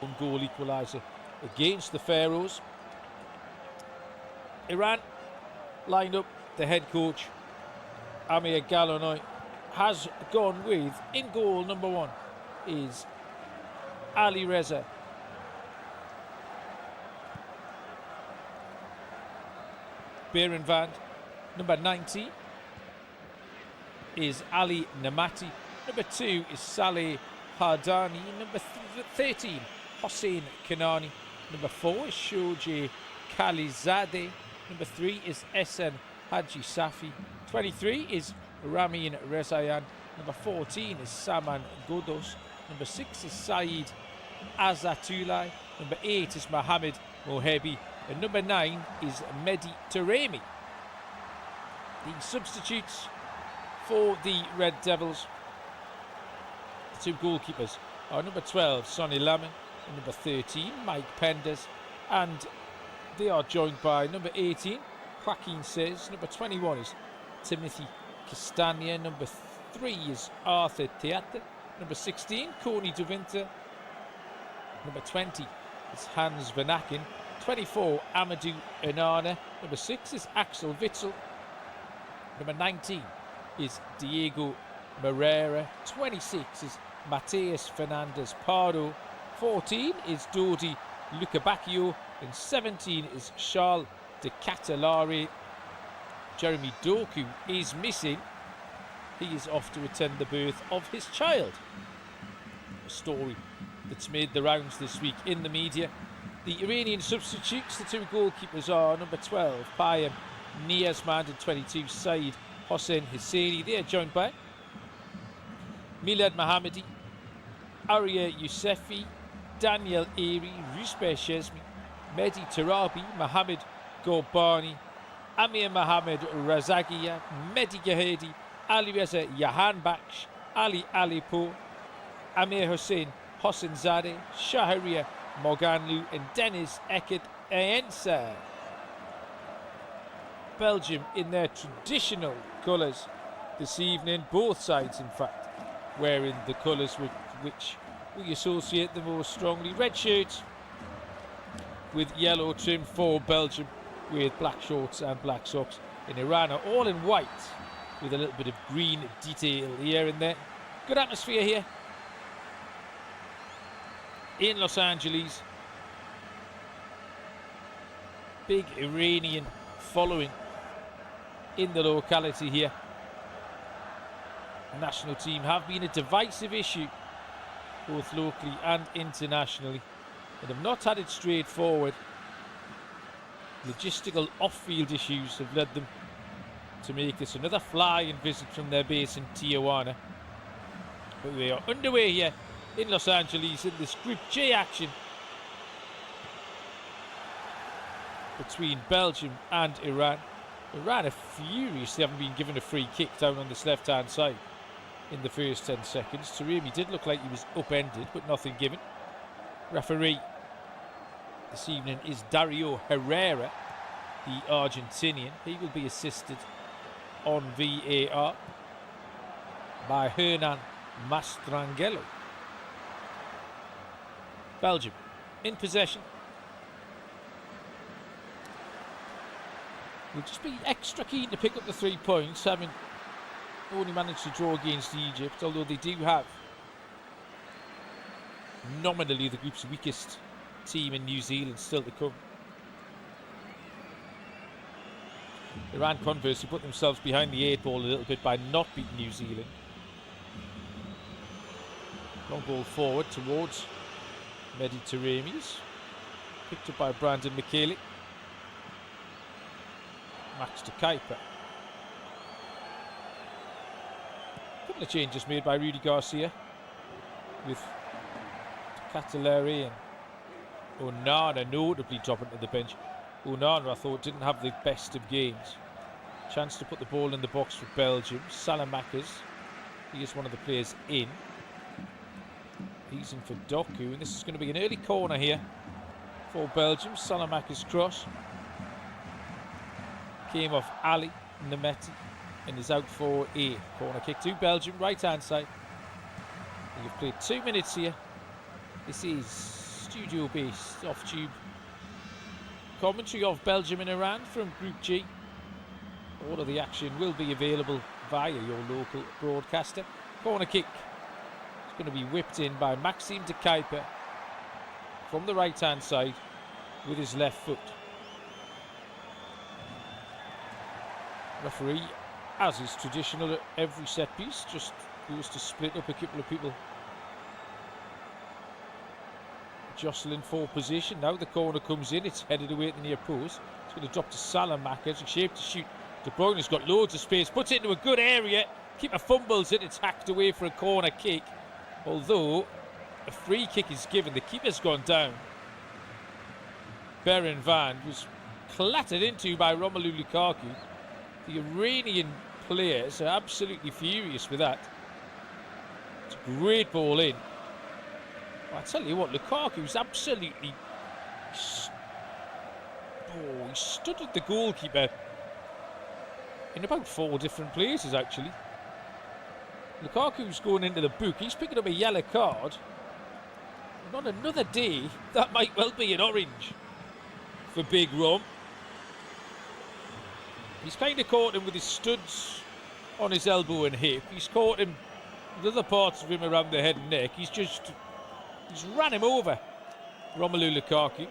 One goal equaliser against the Pharaohs. Iran lined up. The head coach, Amir Galonoy, has gone with, in goal number 1 is Ali Reza. Berenvand. Number 90 is Ali Namati. Number 2 is Saleh Hardani. Number 13, Hossein Kanani. Number 4 is Shoji Khalizadeh. Number 3 is Esen Haji Safi. 23 is Ramin Rezayan. Number 14 is Saman Godos. Number 6 is Saeed Azatullah. Number 8 is Mohamed Mohebi. And number 9 is Mehdi Taremi. The substitutes for the Red Devils, the 2 goalkeepers, are number 12, Sonny Lamin, and number 13, Mike Penders. And they are joined by number 18, Joaquin Says. Number 21 is Timothy Castagna. Number 3 is Arthur Theatre. Number 16, Coney De Winter. Number 20 is Hans Van Aken. 24, Amadou Onana. Number 6 is Axel Witsel. Number 19 is Diego Moreira. 26 is Mateus Fernandes Pardo. 14 is Dodi Lucabacchio. And 17 is Charles de Catalari. Jeremy Doku is missing. He is off to attend the birth of his child. A story that's made the rounds this week in the media. The Iranian substitutes, the 2 goalkeepers, are number 12, Payam Niazmand, and 22, Saeed Hossein Husseini. They are joined by Milad Mohammadi, Arya Yousefi, Daniel Eri, Rusbeh Shezmi, Mehdi Tarabi, Mohamed Gorbani, Amir Mohamed Razagia, Mehdi Gahedi, Ali Reza Yahan Baksh, Ali Alipour, Amir Hussein Hossein-Zadeh, Shahriar Morganlu, and Dennis Eket Ayensa. Belgium in their traditional colours this evening, both sides in fact wearing the colours with which we associate them most strongly. Red shirts with yellow trim for Belgium, with black shorts and black socks. In Iran are all in white with a little bit of green detail here and there. Good atmosphere here in Los Angeles. Big Iranian following in the locality here. The national team have been a divisive issue both locally and internationally, and have not had it straightforward. Logistical off-field issues have led them to make this another flying visit from their base in Tijuana. But we are underway here in Los Angeles in this Group J action between Belgium and Iran. Iran are furious they haven't been given a free kick down on this left-hand side in the first 10 seconds. Taremi did look like he was upended, but nothing given. Referee this evening is Dario Herrera, the Argentinian. He will be assisted on VAR by Hernan Mastrangelo. Belgium in possession. We'll just be extra keen to pick up the 3 points, having only managed to draw against Egypt, although they do have nominally the group's weakest team in New Zealand still to come. Iran conversely put themselves behind the 8 ball a little bit by not beating New Zealand. Long ball forward towards Mehdi Taremi, picked up by Brandon McKaylee. Max de Kuiper. A couple of changes made by Rudy Garcia, with Catelleri and Onana notably dropping to the bench. Onana, I thought, didn't have the best of games. Chance to put the ball in the box for Belgium. Salamakers, he is one of the players in. He's in for Doku, and this is going to be an early corner here for Belgium. Salamakers cross came off Ali Nameti and is out for a corner kick to Belgium, right hand side. You've played 2 minutes here. This is studio-based off-tube commentary of Belgium and Iran from Group G. All of the action will be available via your local broadcaster. Corner kick is going to be whipped in by Maxime de Kuiper from the right-hand side with his left foot. Referee, as is traditional at every set piece, just goes to split up a couple of people jostling for position. Now the corner comes in, it's headed away at the near post. It's going to drop to Salamakers, in shape to shoot. De Bruyne's got loads of space, puts it into a good area. Keeper fumbles it, it's hacked away for a corner kick. Although a free kick is given, the keeper's gone down. Berin Van was clattered into by Romelu Lukaku. The Iranian players are absolutely furious with that. It's a great ball in. Well, I tell you what, Lukaku's absolutely... he studded the goalkeeper in about 4 different places, actually. Lukaku's going into the book. He's picking up a yellow card. And on another day, that might well be an orange for Big Rom. He's kind of caught him with his studs on his elbow and hip. He's caught him with other parts of him around the head and neck. He's ran him over, Romelu Lukaku.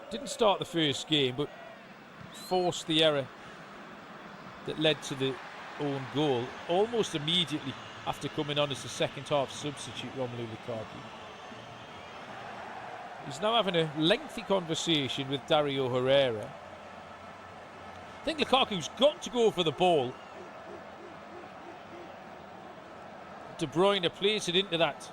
Didn't start the first game, but forced the error that led to the own goal almost immediately after coming on as the second half substitute, Romelu Lukaku. He's now having a lengthy conversation with Dario Herrera. I think Lukaku's got to go for the ball. De Bruyne plays it into that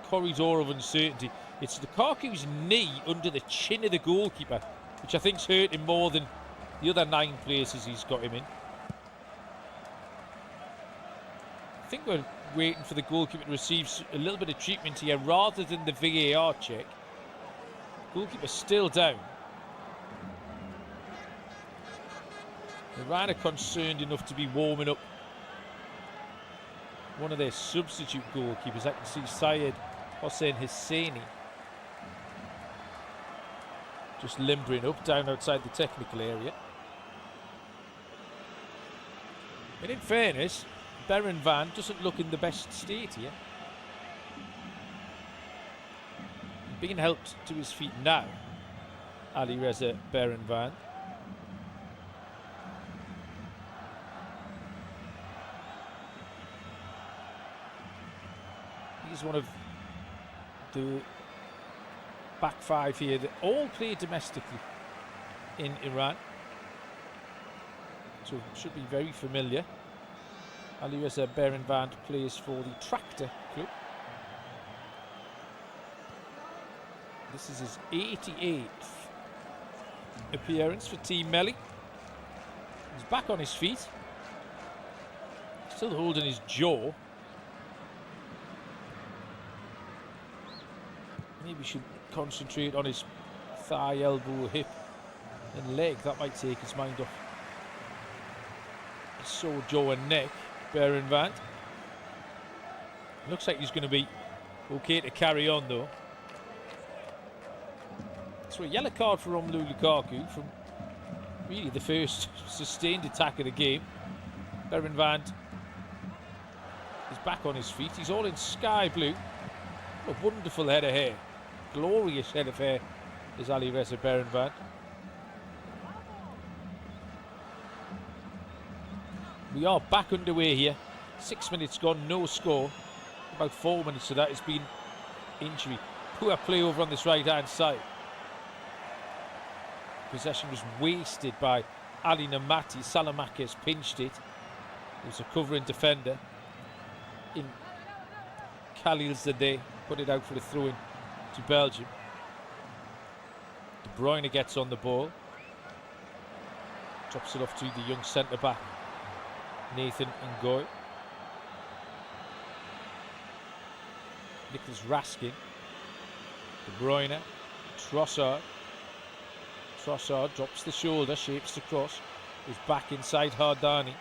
corridor of uncertainty. It's Lukaku's knee under the chin of the goalkeeper, which I think's hurt him more than the other 9 places he's got him in. I think we're waiting for the goalkeeper to receive a little bit of treatment here rather than the VAR check. Goalkeeper still down. Iran are concerned enough to be warming up one of their substitute goalkeepers. I can see Syed Hossein Hosseini just limbering up down outside the technical area. And in fairness, Berin Van doesn't look in the best state here. Being helped to his feet now, Ali Reza Berin Van. He's one of the back 5 here that all play domestically in Iran, so should be very familiar. Ali Reza Berin Van plays for the Tractor Club. This is his 88th appearance for Team Melli. He's back on his feet, still holding his jaw. Maybe he should concentrate on his thigh, elbow, hip and leg. That might take his mind off his sore jaw and neck. Berin Van. Looks like he's going to be okay to carry on though. So a yellow card for Romelu Lukaku from really the first sustained attack of the game. Berin Van is back on his feet. He's all in sky blue. What a wonderful head of hair. Glorious head of hair is Ali Reza Berin Van. We are back underway here. 6 minutes gone, no score. About 4 minutes of that has been injury. Poor play over on this right-hand side. Possession was wasted by Ali Namati. Salamakers pinched it. It was a covering defender in Khalil Zadeh. Put it out for the throw-in to Belgium. De Bruyne gets on the ball. Drops it off to the young centre-back, Nathan Ngoy. Nicholas Raskin. De Bruyne. Trossard. Trossard drops the shoulder, shapes the cross. Goes back inside Hardani.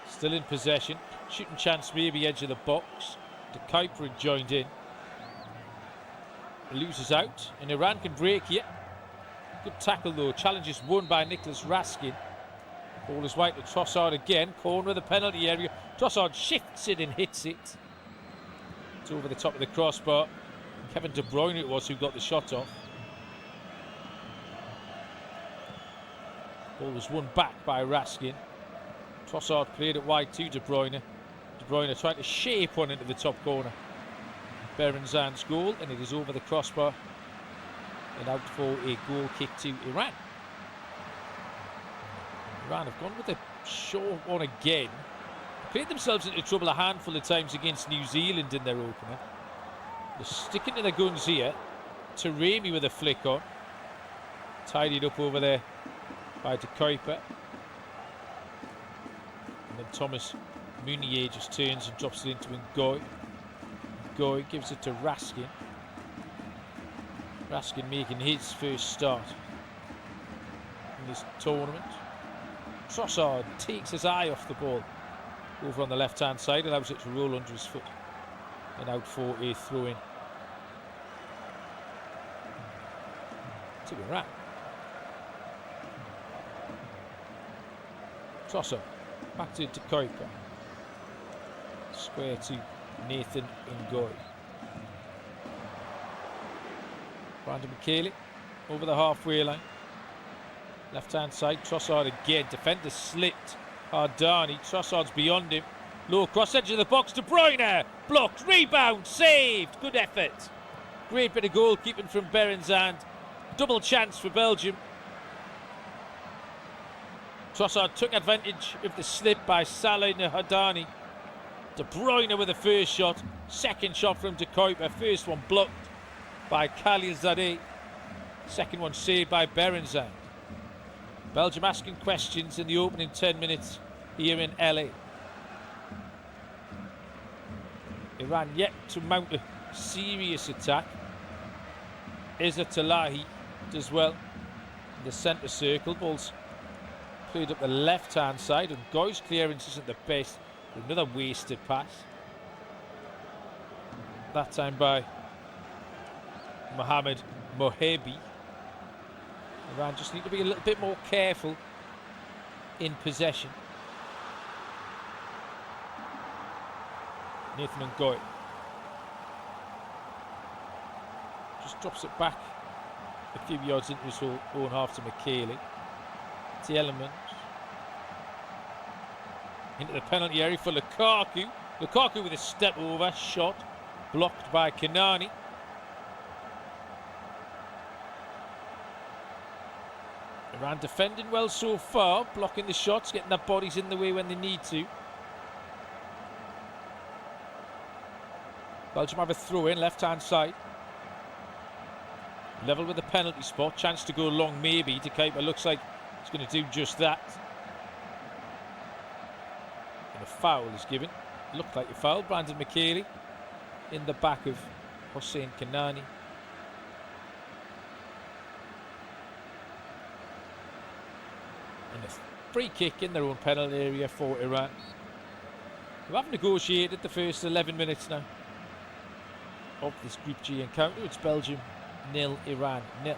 Still in possession. Shooting chance maybe edge of the box. De Kuiper had joined in. Loses out, and Iran can break here. Good tackle though. Challenge is won by Nicholas Raskin. Ball is wide to Trossard again. Corner of the penalty area. Trossard shifts it and hits it. It's over the top of the crossbar. Kevin De Bruyne it was who got the shot off. Ball was won back by Raskin. Trossard played it wide to De Bruyne. De Bruyne trying to shape one into the top corner. Berenzan's goal, and it is over the crossbar and out for a goal kick to Iran. Iran have gone with a short one again. Played themselves into trouble a handful of times against New Zealand in their opener. They're sticking to their guns here. Taremi with a flick on. Tidied up over there by De Kuiper. And then Thomas Meunier just turns and drops it into Ngoy. Ngoy gives it to Raskin. Raskin making his first start in this tournament. Trossard takes his eye off the ball over on the left hand side, allows it to roll under his foot and out for a throw in to Iran. Trossard back to De Kuiper. Square to Nathan Ngoy. Brandon McKaylee over the halfway line. Left hand side, Trossard again. Defender slipped. Hardani, Trossard's beyond him. Low cross edge of the box. De Bruyne blocked, rebound, saved. Good effort. Great bit of goalkeeping from Berenzan. Double chance for Belgium. Trossard took advantage of the slip by Saleh Hardani. De Bruyne with the first shot. Second shot from De Kuiper. First one blocked by Khalilzadeh. Second one saved by Berenzan. Belgium asking questions in the opening 10 minutes here in LA. Iran yet to mount a serious attack. Izzat Talahi does well in the centre circle. Ball's played up the left hand side, and Ngoy's clearance isn't the best. Another wasted pass. That time by Mohamed Mohebi. Iran just need to be a little bit more careful in possession. Nathan Ngoy just drops it back a few yards into his own half to McKaylee. Tielemans into the penalty area for Lukaku. Lukaku with a step over shot, blocked by Kanani. Iran defending well so far, blocking the shots, getting their bodies in the way when they need to. Belgium have a throw in, left hand side. Level with the penalty spot, chance to go long maybe. De Kuiper looks like he's going to do just that. And a foul is given. Looked like a foul. Brandon McKaylee in the back of Hossein Kanani. And a free kick in their own penalty area for Iran, who have negotiated the first 11 minutes now of this Group G encounter. It's Belgium 0, Iran 0.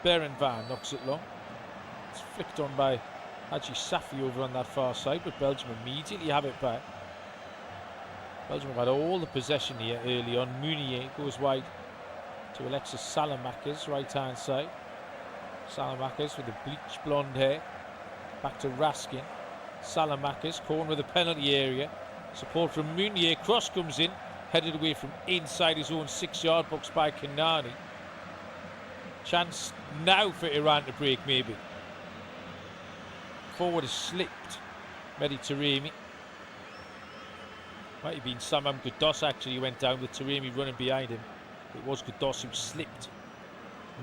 Berenvan knocks it long. It's flicked on by Haji Safi over on that far side, but Belgium immediately have it back. Belgium have had all the possession here early on. Meunier goes wide to Alexis Salamakers, right hand side. Salamakers with the bleached blonde hair. Back to Raskin. Salamakers, corner of the penalty area. Support from Meunier. Cross comes in, headed away from inside his own 6-yard box by Kanani. Chance now for Iran to break maybe. Forward has slipped. Mehdi Taremi. Might have been Samam Goudos actually who went down with Taremi running behind him. It was Goudos who slipped.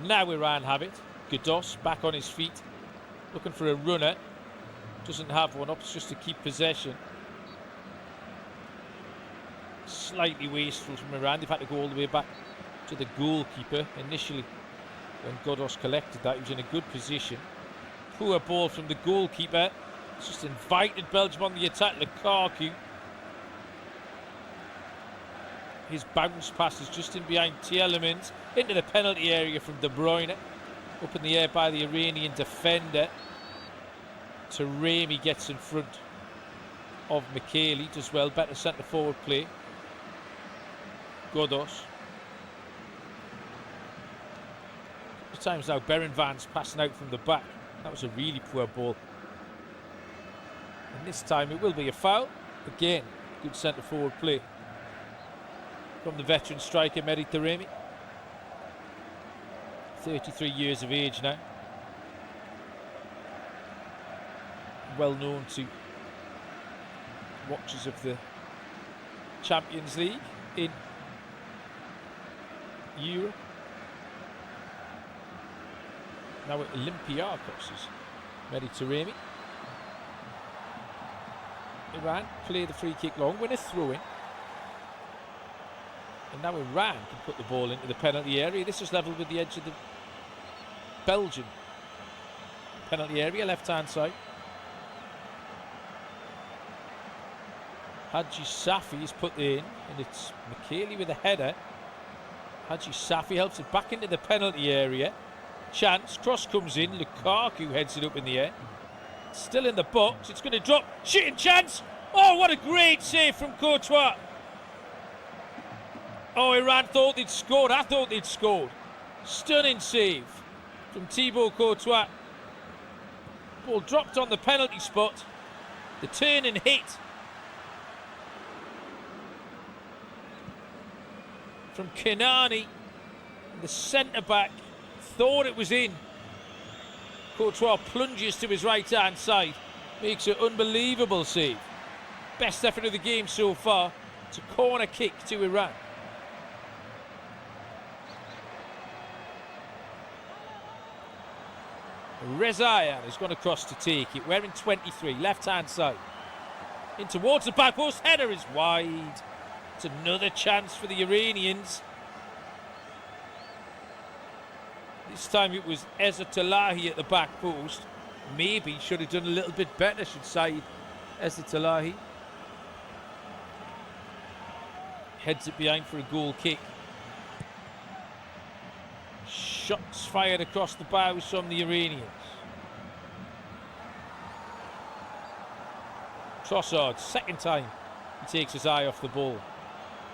Now Iran have it. Goudos back on his feet, looking for a runner. Doesn't have one, opts just to keep possession. Slightly wasteful from Iran. They've had to go all the way back to the goalkeeper. Initially, when Goudos collected that, he was in a good position. Poor ball from the goalkeeper. It's just invited Belgium on the attack. Lukaku. His bounce pass is just in behind Tielemans. Into the penalty area from De Bruyne. Up in the air by the Iranian defender. Taremi gets in front of Michele. Does well. Better centre forward play. Godos. Couple of times now Berenvan's passing out from the back. That was a really poor ball. And this time it will be a foul. Again, good centre forward play from the veteran striker Mehdi Taremi. 33 years of age now. Well known to watchers of the Champions League in Europe. Now at Olympiacos is Mehdi Taremi. Iran play the free kick long, win a throw-in. And now Iran can put the ball into the penalty area. This is levelled with the edge of the Belgian penalty area, left-hand side. Haji Safi is put in, and it's Michele with a header. Haji Safi helps it back into the penalty area. Chance, cross comes in, Lukaku heads it up in the air. Still in the box, it's going to drop. Shooting chance! Oh, what a great save from Courtois! Oh, Iran thought they'd scored. I thought they'd scored. Stunning save from Thibaut Courtois. Ball dropped on the penalty spot. The turn and hit from Kenani. The centre-back thought it was in. Courtois plunges to his right-hand side. Makes an unbelievable save. Best effort of the game so far. It's a corner kick to Iran. Rezayan has gone across to take it. Wearing 23, left-hand side. In towards the back post. Header is wide. It's another chance for the Iranians. This time it was Ezzatolahi at the back post. Maybe should have done a little bit better, should Saeed Ezzatolahi. Heads it behind for a goal kick. Shots fired across the bows from the Iranians. Trossard, second time he takes his eye off the ball.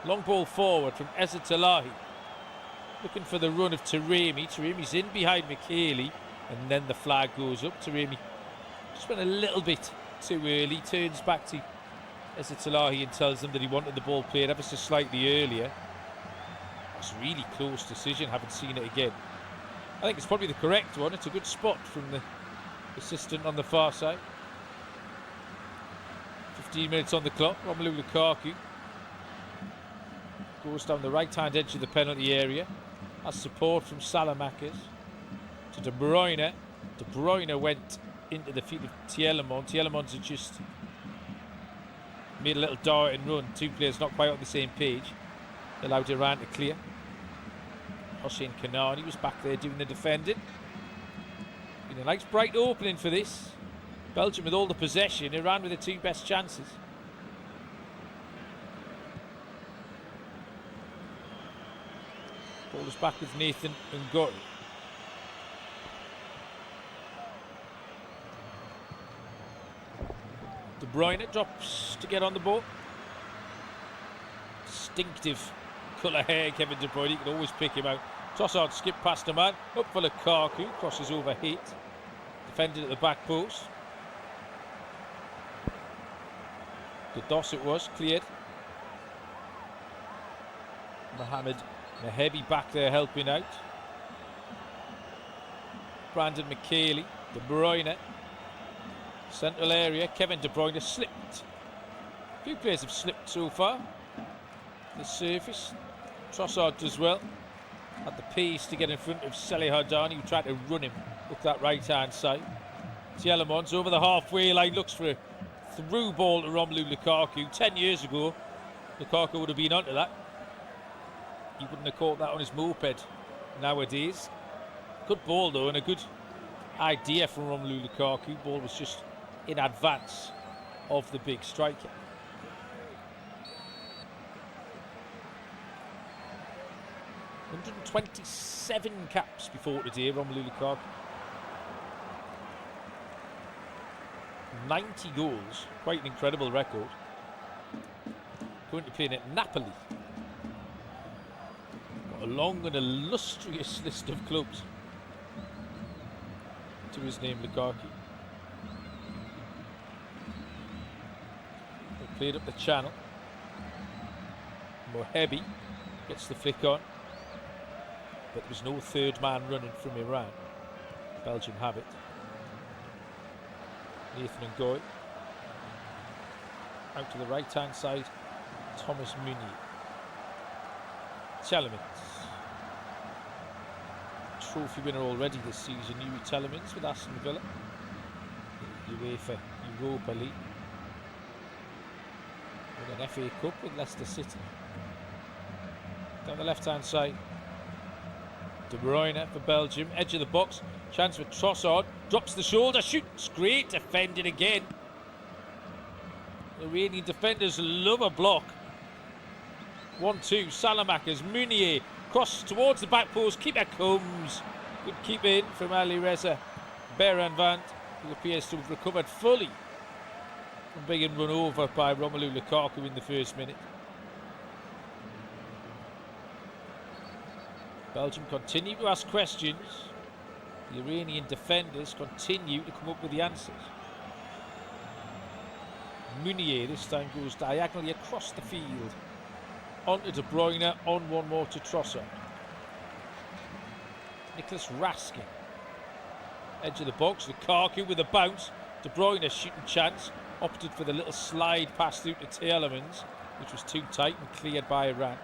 Long ball forward from Ezzatolahi. Looking for the run of Taremi. Taremi's in behind Michele, and then the flag goes up. Taremi just went a little bit too early. Turns back to Ezzatolahi and tells them that he wanted the ball played ever so slightly earlier. It's a really close decision, haven't seen it again. I think it's probably the correct one. It's a good spot from the assistant on the far side. 15 minutes on the clock. Romelu Lukaku goes down the right-hand edge of the penalty area. Has support from Salamakers to De Bruyne. De Bruyne went into the feet of Tielemans. Tielemans had just made a little dart and run. Two players not quite on the same page. Allowed Iran to clear. Hossein Kanani was back there doing the defending. Been a nice bright opening for this. Belgium with all the possession, Iran with the two best chances. Ball is back with Nathan Ngori. De Bruyne drops to get on the ball. Distinctive colour hair, Kevin De Bruyne. You can always pick him out. Trossard skipped past a man. Up for Lukaku. Crosses over Hait. Defended at the back post. Godos it was. Cleared. Mohamed Mehebi back there helping out. Brandon Michele. De Bruyne. Central area. Kevin De Bruyne slipped. A few players have slipped so far. The surface. Trossard does well. Had the pace to get in front of Saleh Hardani, who tried to run him up that right-hand side. Tielemans over the halfway line, looks for a through ball to Romelu Lukaku. 10 years ago, Lukaku would have been onto that. He wouldn't have caught that on his moped nowadays. Good ball though, and a good idea from Romelu Lukaku. Ball was just in advance of the big striker. "127 caps before today, Romelu Lukaku. 90 goals, quite an incredible record. Currently playing at Napoli. Got a long and illustrious list of clubs to his name, Lukaku. They played up the channel. Mohebi gets the flick on, but there was no third man running from Iran. Belgium have it. Nathan Ngoy. Out to the right hand side, Thomas Meunier. Telemans. Trophy winner already this season, Yuri Telemans with Aston Villa. UEFA Europa League. With an FA Cup with Leicester City. Down the left hand side, De Bruyne for Belgium, edge of the box, chance for Trossard, drops the shoulder, shoots, great defending again. The Iranian defenders love a block. 1-2, Salamakers, Meunier, cross towards the back post, keeper comes. Good keep in from Ali Reza Beranvand, who appears to have recovered fully from being run over by Romelu Lukaku in the first minute. Belgium continue to ask questions. The Iranian defenders continue to come up with the answers. Meunier this time goes diagonally across the field. Onto De Bruyne, on one more to Trossard. Nicholas Raskin. Edge of the box, Lukaku with a bounce. De Bruyne shooting chance. Opted for the little slide pass through to Telemans, which was too tight and cleared by Iran.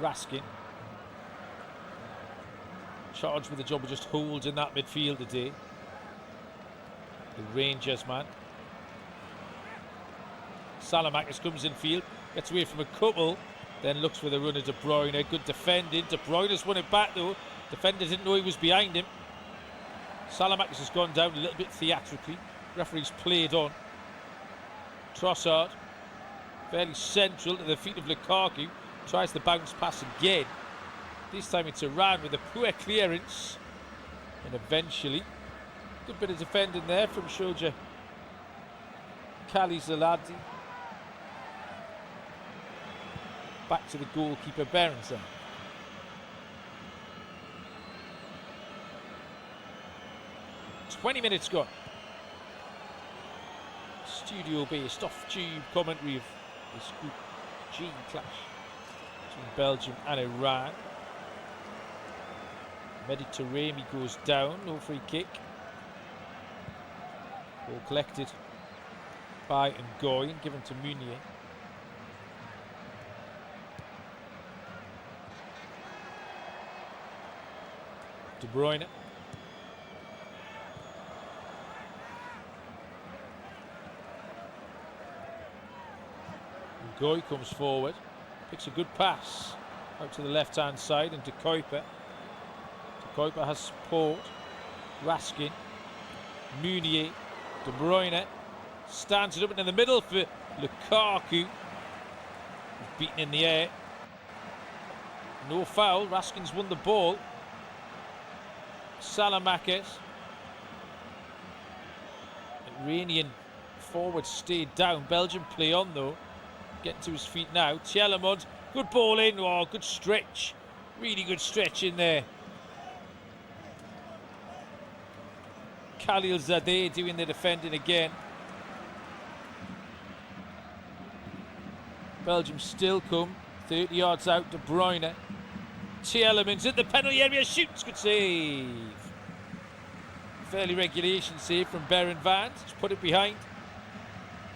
Raskin. Charged with the job of just holding that midfield today. The Rangers man. Salamakers comes in field, gets away from a couple, then looks for the run of De Bruyne. Good defending. De Bruyne's won it back though. Defender didn't know he was behind him. Salamakers has gone down a little bit theatrically. Referee's played on. Trossard, fairly central to the feet of Lukaku. Tries the bounce pass again. This time it's Iran with a poor clearance. And eventually, good bit of defending there from Shoja Kalizaladi. Back to the goalkeeper Berenson. "20 minutes gone." Studio-based off-tube commentary of this Group G clash between Belgium and Iran. Mediterranean goes down, no free kick. Ball collected by Ngoy and given to Meunier. De Bruyne. Ngoy comes forward, picks a good pass out to the left hand side and to Kuiper. De Kuiper has support. Raskin, Meunier, De Bruyne stands it up in the middle for Lukaku. He's beaten in the air. No foul. Raskin's won the ball. Salamakers. Iranian forward stayed down. Belgium play on though. Getting to his feet now. Telemans, good ball in. Oh, good stretch. Really good stretch in there. Khalilzadeh doing the defending again. Belgium still come. 30 yards out, De Bruyne. Telemans at the penalty area, shoots, good save. Fairly regulation save from Berenvand. Just put it behind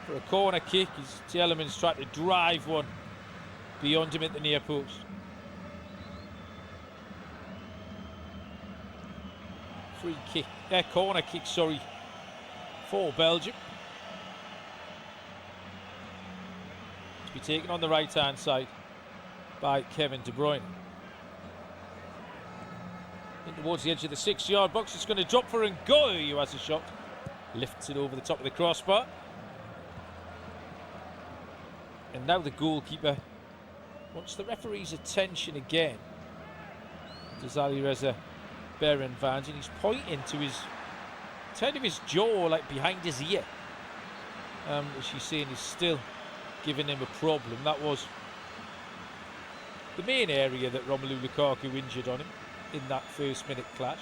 for a corner kick as Telemans tried to drive one beyond him at the near post. Free kick, corner kick, sorry, for Belgium. To be taken on the right hand side by Kevin De Bruyne. In towards the edge of the 6-yard box. It's going to drop for Ngoy, who has a shot. Lifts it over the top of the crossbar. And now the goalkeeper wants the referee's attention again. Does Ali Reza Beran Vans, and he's pointing to his turn of his jaw, like behind his ear, which he's saying is still giving him a problem. That was the main area that Romelu Lukaku injured on him in that first minute clash.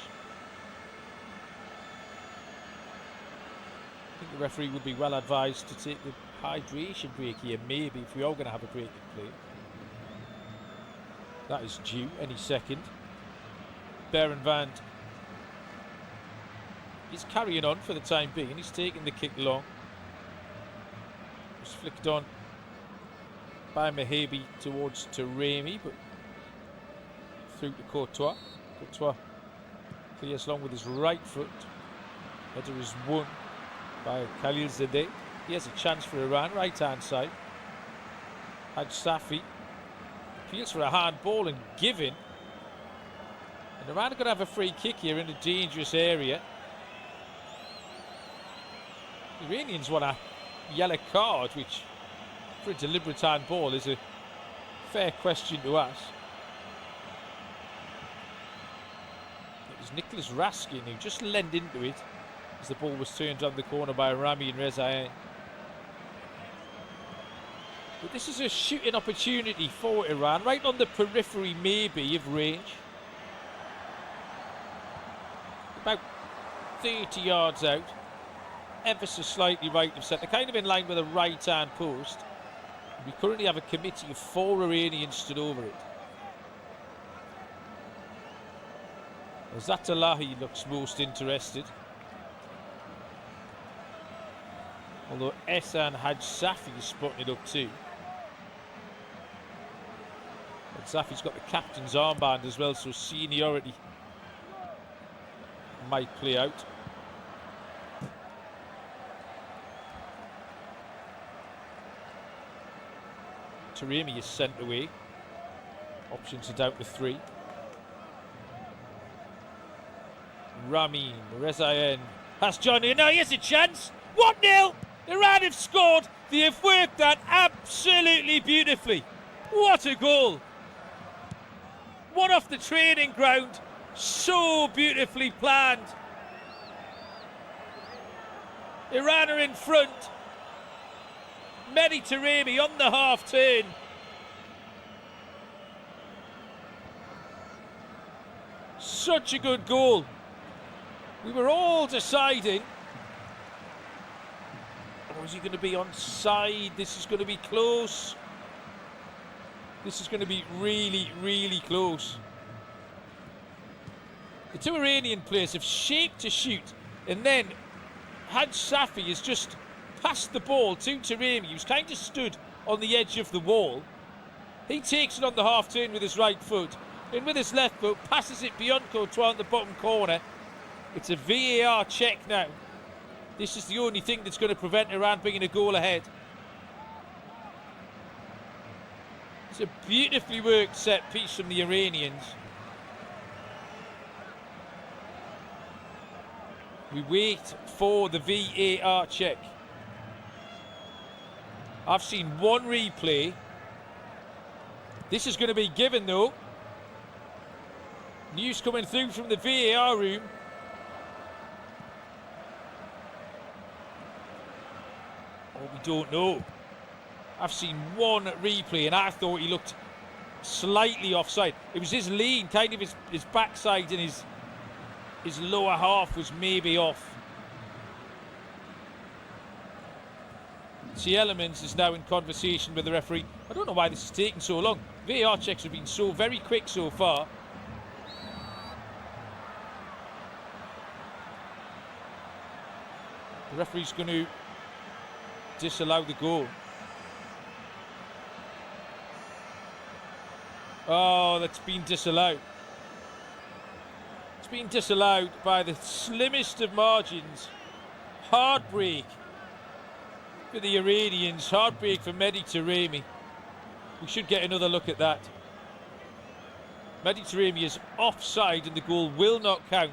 I think the referee would be well advised to take the hydration break here, maybe, if we are going to have a break in play. That is due any second. Beran Vand is carrying on for the time being. He's taking the kick long. It's flicked on by Mahabi towards Taremi, but through to Courtois. Courtois clears long with his right foot. Header is won by Khalil Zadeh. He has a chance for Iran, right hand side. Haj Safi appeals for a handball and given. And Iran are going to have a free kick here in a dangerous area. The Iranians want a yellow card, which for a deliberate handball is a fair question to ask. It was Nicholas Raskin who just leaned into it as the ball was turned on the corner by Rami and Rezaen. But this is a shooting opportunity for Iran, right on the periphery maybe of range. About 30 yards out, ever so slightly right of centre, kind of in line with the right hand post. We currently have a committee of 4 Iranians stood over it. Zatalahi looks most interested, although Ehsan Haj Safi is spotting it up too. And Safi's got the captain's armband as well, so seniority might play out. Taremi is sent away. Options are down to 3. Ramin, Rezaen has Johnny. Now here's a chance. 1-0. Iran have scored. They have worked that absolutely beautifully. What a goal. One off the training ground. So beautifully planned. Iran are in front. Mehdi Taremi on the half turn. Such a good goal. We were all deciding, oh, is he going to be onside? This is going to be close. This is going to be really, really close. The 2 Iranian players have shaped to shoot, and then Haj Safi has just passed the ball to Taremi, who's kind of stood on the edge of the wall. He takes it on the half turn with his right foot, and with his left foot passes it beyond Courtois in the bottom corner. It's a VAR check now. This is the only thing that's going to prevent Iran bringing a goal ahead. It's a beautifully worked set piece from the Iranians. We wait for the VAR check. I've seen one replay. This is going to be given though. News coming through from the VAR room. Oh, we don't know. I've seen one replay and I thought he looked slightly offside. It was his lean, kind of his backside and his lower half was maybe off. Elements is now in conversation with the referee. I don't know why this is taking so long. VAR checks have been so very quick so far. The referee's going to disallow the goal. Oh, that's been disallowed. It's been disallowed by the slimmest of margins. Heartbreak for the Iranians. Heartbreak for Mehdi Taremi. We should get another look at that. Mediterranean is offside and the goal will not count.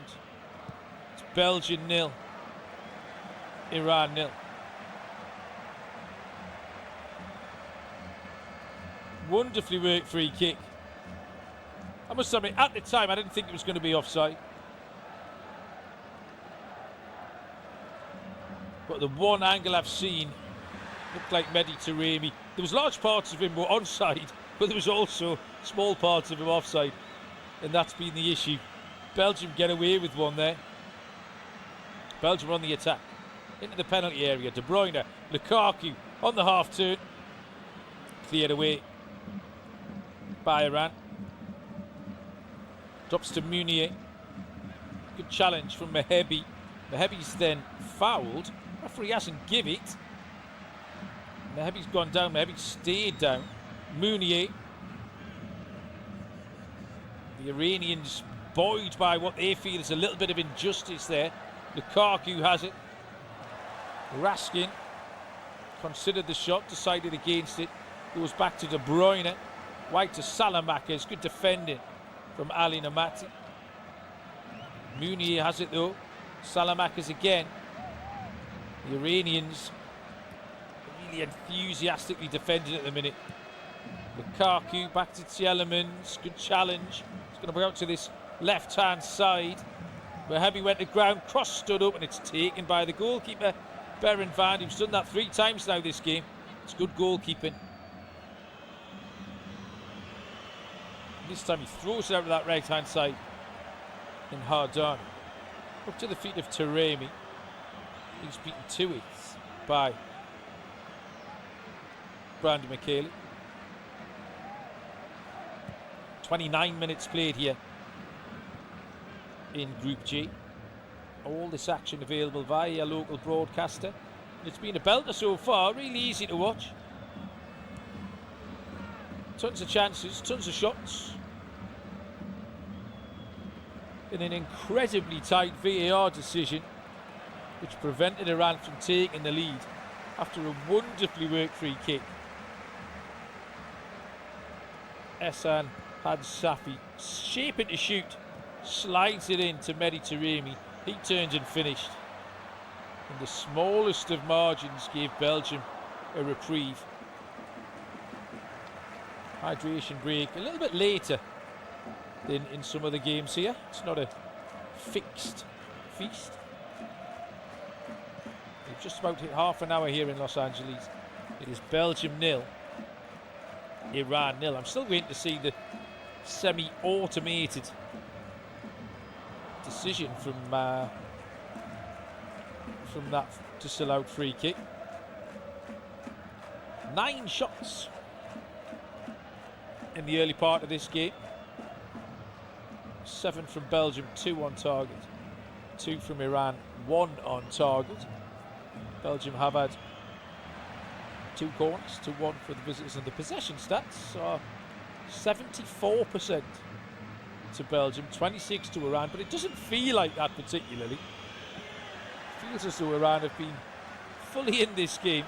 It's Belgium 0, Iran 0. Wonderfully worked free kick. I must admit, at the time, I didn't think it was going to be offside. But the one angle I've seen looked like Mediterranean. There was large parts of him were onside, but there was also small parts of him offside. And that's been the issue. Belgium get away with one there. Belgium on the attack. Into the penalty area. De Bruyne, Lukaku on the half turn. Cleared away by Iran. Drops to Munier. Good challenge from Mehebi. Mehebi's then fouled. Referee hasn't give it. Mehebi's gone down. Mehebi stayed down. Munier. The Iranians buoyed by what they feel is a little bit of injustice there. Lukaku has it. Raskin considered the shot, decided against it. Goes back to De Bruyne. Wide to Salamakers. Good defending from Ali Namati. Munier has it though. Salamakers again. The Iranians really enthusiastically defending at the minute. Lukaku back to Tielemans. Good challenge. It's going to bring out to this left-hand side. Mehebi went to ground, cross stood up, and it's taken by the goalkeeper, Beren Van, who's done that 3 times now this game. It's good goalkeeping. This time he throws it out to that right-hand side in Hardani. Up to the feet of Taremi. He's beaten to it by Brandon McKaylee. 29 minutes played here in Group G. All this action available via a local broadcaster. It's been a belter so far, really easy to watch. Tons of chances, tons of shots. In an incredibly tight VAR decision, which prevented Iran from taking the lead after a wonderfully worked free kick. Ehsan Hadsafi, shaping to shoot, slides it in to Mediterranean. He turned and finished. And the smallest of margins gave Belgium a reprieve. Hydration break a little bit later than in some of the games here. It's not a fixed feast. We've just about hit half an hour here in Los Angeles. It is Belgium 0, Iran 0. I'm still waiting to see the semi-automated decision from that disallowed free kick. 9 shots in the early part of this game. 7 from Belgium, 2 on target. 2 from Iran, 1 on target. Belgium have had 2 corners to 1 for the visitors, and the possession stats are 74% to Belgium, 26 to Iran, but it doesn't feel like that particularly. It feels as though Iran have been fully in this game.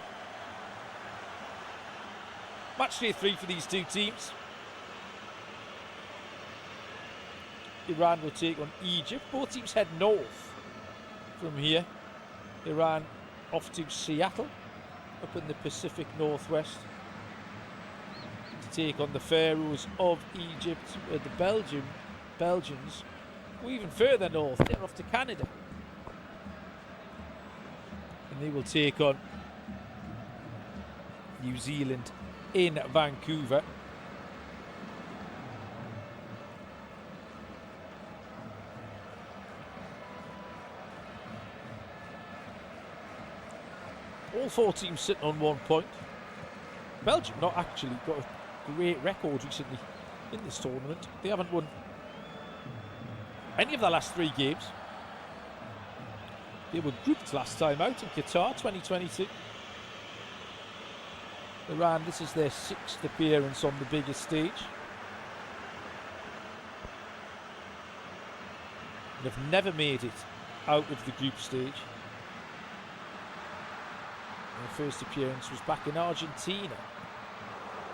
Match day 3 for these 2 teams. Iran will take on Egypt. Both teams head north from here. Iran off to Seattle, up in the Pacific Northwest, to take on the Pharaohs of Egypt. The Belgians go even further north. They're off to Canada, and they will take on New Zealand in Vancouver. All 4 teams sitting on 1 point. Belgium not actually got a great record recently in this tournament. They haven't won any of their last 3 games. They were grouped last time out in Qatar 2022. Iran, this is their 6th appearance on the biggest stage. They've never made it out of the group stage. Their first appearance was back in Argentina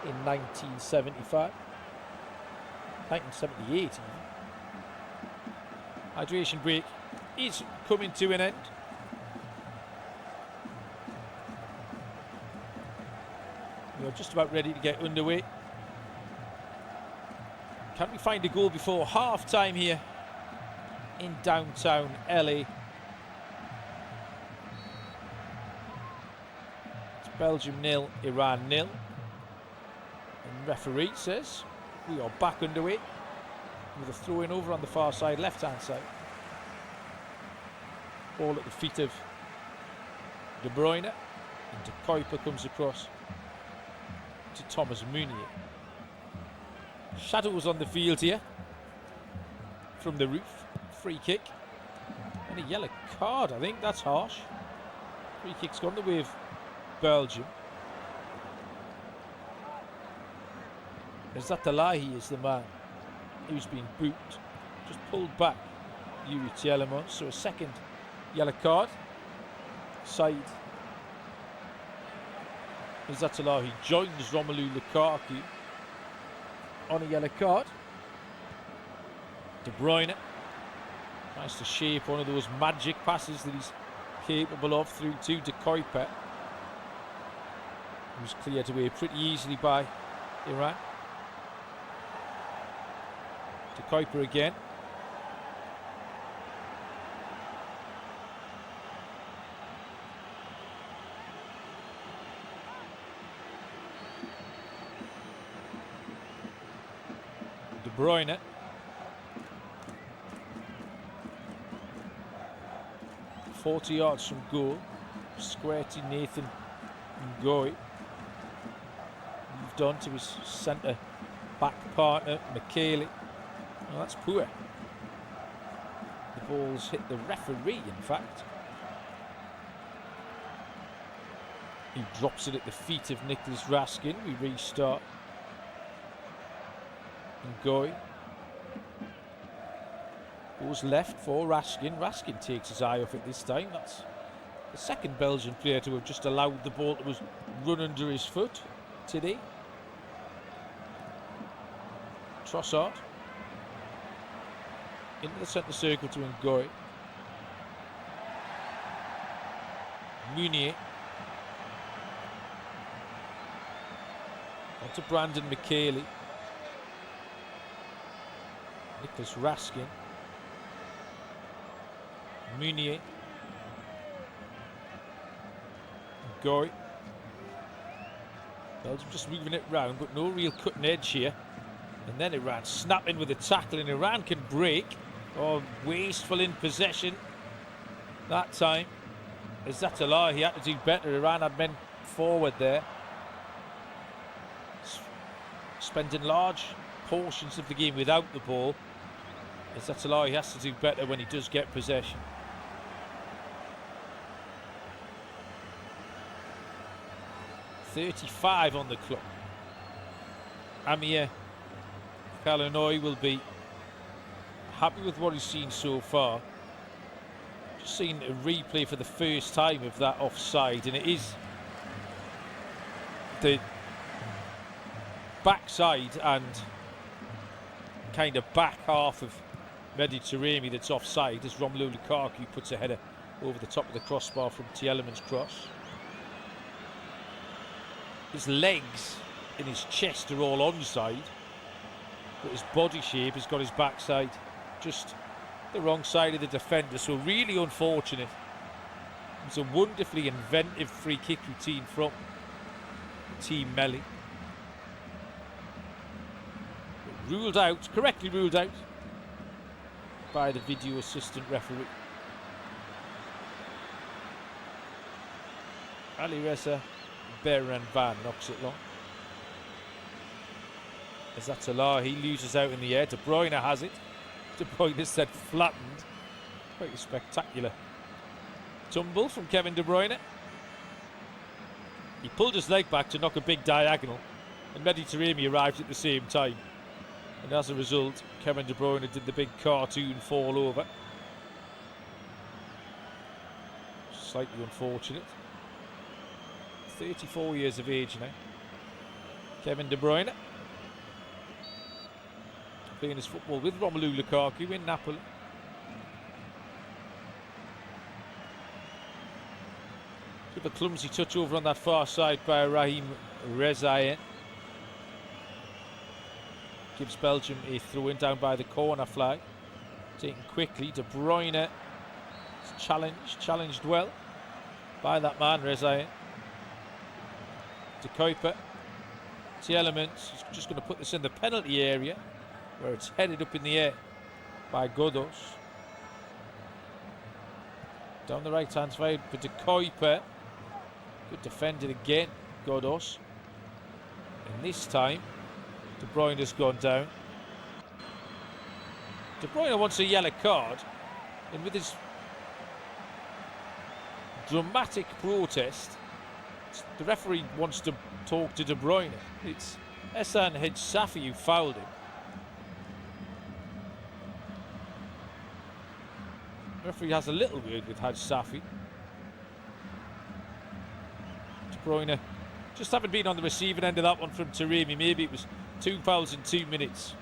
in 1975. 1978 even. Hydration break is coming to an end. We're just about ready to get underway. Can we find a goal before half-time here in downtown LA? It's Belgium 0, Iran 0. And referee says we are back underway with a throw-in over on the far side, left-hand side. Ball at the feet of De Bruyne. And De Kuiper comes across to Thomas Meunier. Shadows on the field here from the roof. Free kick and a yellow card. I think that's harsh. Free kick's gone the way of Belgium. Zattalahi is the man who's been booked. Just pulled back Yuri Tielemans. So a second yellow card. Side Zattalahi joins Romelu Lukaku on a yellow card. De Bruyne tries to shape one of those magic passes that he's capable of through to De Kuiper. He was cleared away pretty easily by Iran. De Kuiper again. De Bruyne. "40 yards from goal. Square to Nathan Ngoy. Moved on to his centre back partner, Michele. Well, that's poor. The ball's hit the referee, in fact. He drops it at the feet of Nicholas Raskin. We restart. Ngoy goes left for Raskin. Raskin takes his eye off it this time. That's the second Belgian player to have just allowed the ball to run under his foot today. Trossard into the centre circle to Ngoy. Meunier on to Brandon Michele. Nicholas Raskin. Meunier. Ngoy. Belgium just moving it round, but no real cutting edge here. And then Iran snapping with a tackle, and Iran can break. Oh, wasteful in possession that time. Zattalahi, he had to do better. Iran had men forward there, spending large portions of the game without the ball. Zattalahi has to do better when he does get possession. .35 on the clock. Amir Kalanoy will be happy with what he's seen so far. Just seen a replay for the first time of that offside, and it is the backside and kind of back half of Mehdi Taremi that's offside, as Romelu Lukaku puts a header over the top of the crossbar from Tielemans' cross. His legs and his chest are all onside, but his body shape has got his backside just the wrong side of the defender, so really unfortunate. It's a wonderfully inventive free kick routine from Team Melli. Ruled out, correctly ruled out by the video assistant referee. Ali Reza Berenvan knocks it long. Zattalahi, he loses out in the air. De Bruyne has it. De Bruyne said flattened. Quite a spectacular tumble from Kevin De Bruyne. He pulled his leg back to knock a big diagonal, and Mehdi Taremi arrived at the same time. And as a result, Kevin De Bruyne did the big cartoon fall over. Slightly unfortunate. 34 years of age now. Kevin De Bruyne. playing his football with Romelu Lukaku in Napoli. Bit of a clumsy touch over on that far side by Raheem Rezaïen. Gives Belgium a throw-in down by the corner flag. Taken quickly, De Bruyne is challenged well by that man, Rezaïen. De Kuiper, Tielemans is just going to put this in the penalty area, where it's headed up in the air by Godos. Down the right-hand side for De Kuiper. Good defended again, Godos. And this time, De Bruyne has gone down. De Bruyne wants a yellow card, and with his dramatic protest, the referee wants to talk to De Bruyne. It's Hassan Safi who fouled him. The referee has a little word with Hadj Safi. De Bruyne just haven't been on the receiving end of that one from Taremi. Maybe it was 2 fouls in 2 minutes.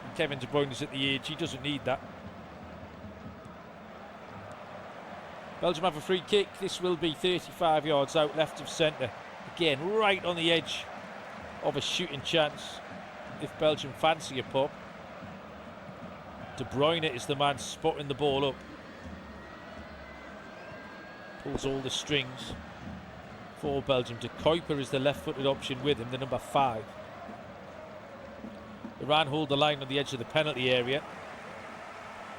And Kevin De Bruyne is at the age, he doesn't need that. Belgium have a free kick. This will be 35 yards out, left of centre. Again, right on the edge of a shooting chance if Belgium fancy a pop. De Bruyne is the man spotting the ball up. Pulls all the strings for Belgium. De Kuiper is the left-footed option with him, the number 5. Iran hold the line on the edge of the penalty area.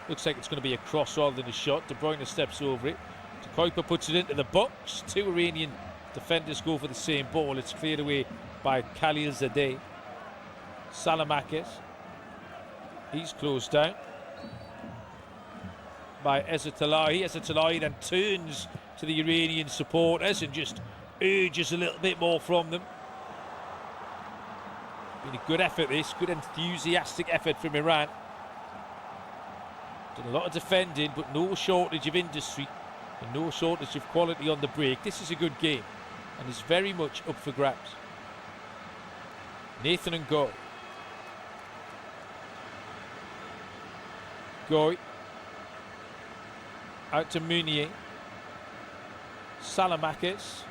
Looks like it's going to be a cross rather than a shot. De Bruyne steps over it. De Kuiper puts it into the box. 2 Iranian defenders go for the same ball. It's cleared away by Khalilzadeh. Salamakis. He's closed down by Ezzatolahi. Ezzatolahi then turns to the Iranian supporters and just urges a little bit more from them. Been a good effort this, good enthusiastic effort from Iran. Done a lot of defending, but no shortage of industry and no shortage of quality on the break. This is a good game and is very much up for grabs. Nathan and Goy. Goy. Out to Meunier. Salamakis.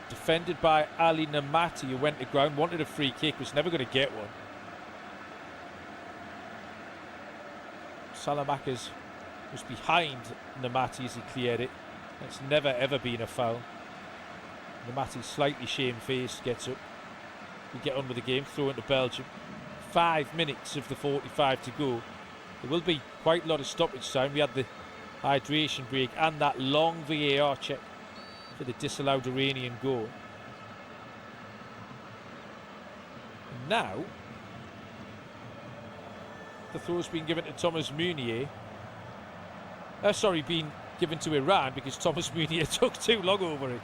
Defended by Ali Namati, who went to ground, wanted a free kick, was never going to get one. Salamakis was behind Namati as he cleared it. It's never ever been a foul. Namati slightly shamefaced, gets up. We get on with the game, throw into Belgium. 5 minutes of the 45 to go. There will be quite a lot of stoppage time. We had the hydration break and that long VAR check for the disallowed Iranian goal. And now the throw's been given to Thomas Meunier. Been given to Iran because Thomas Meunier took too long over it.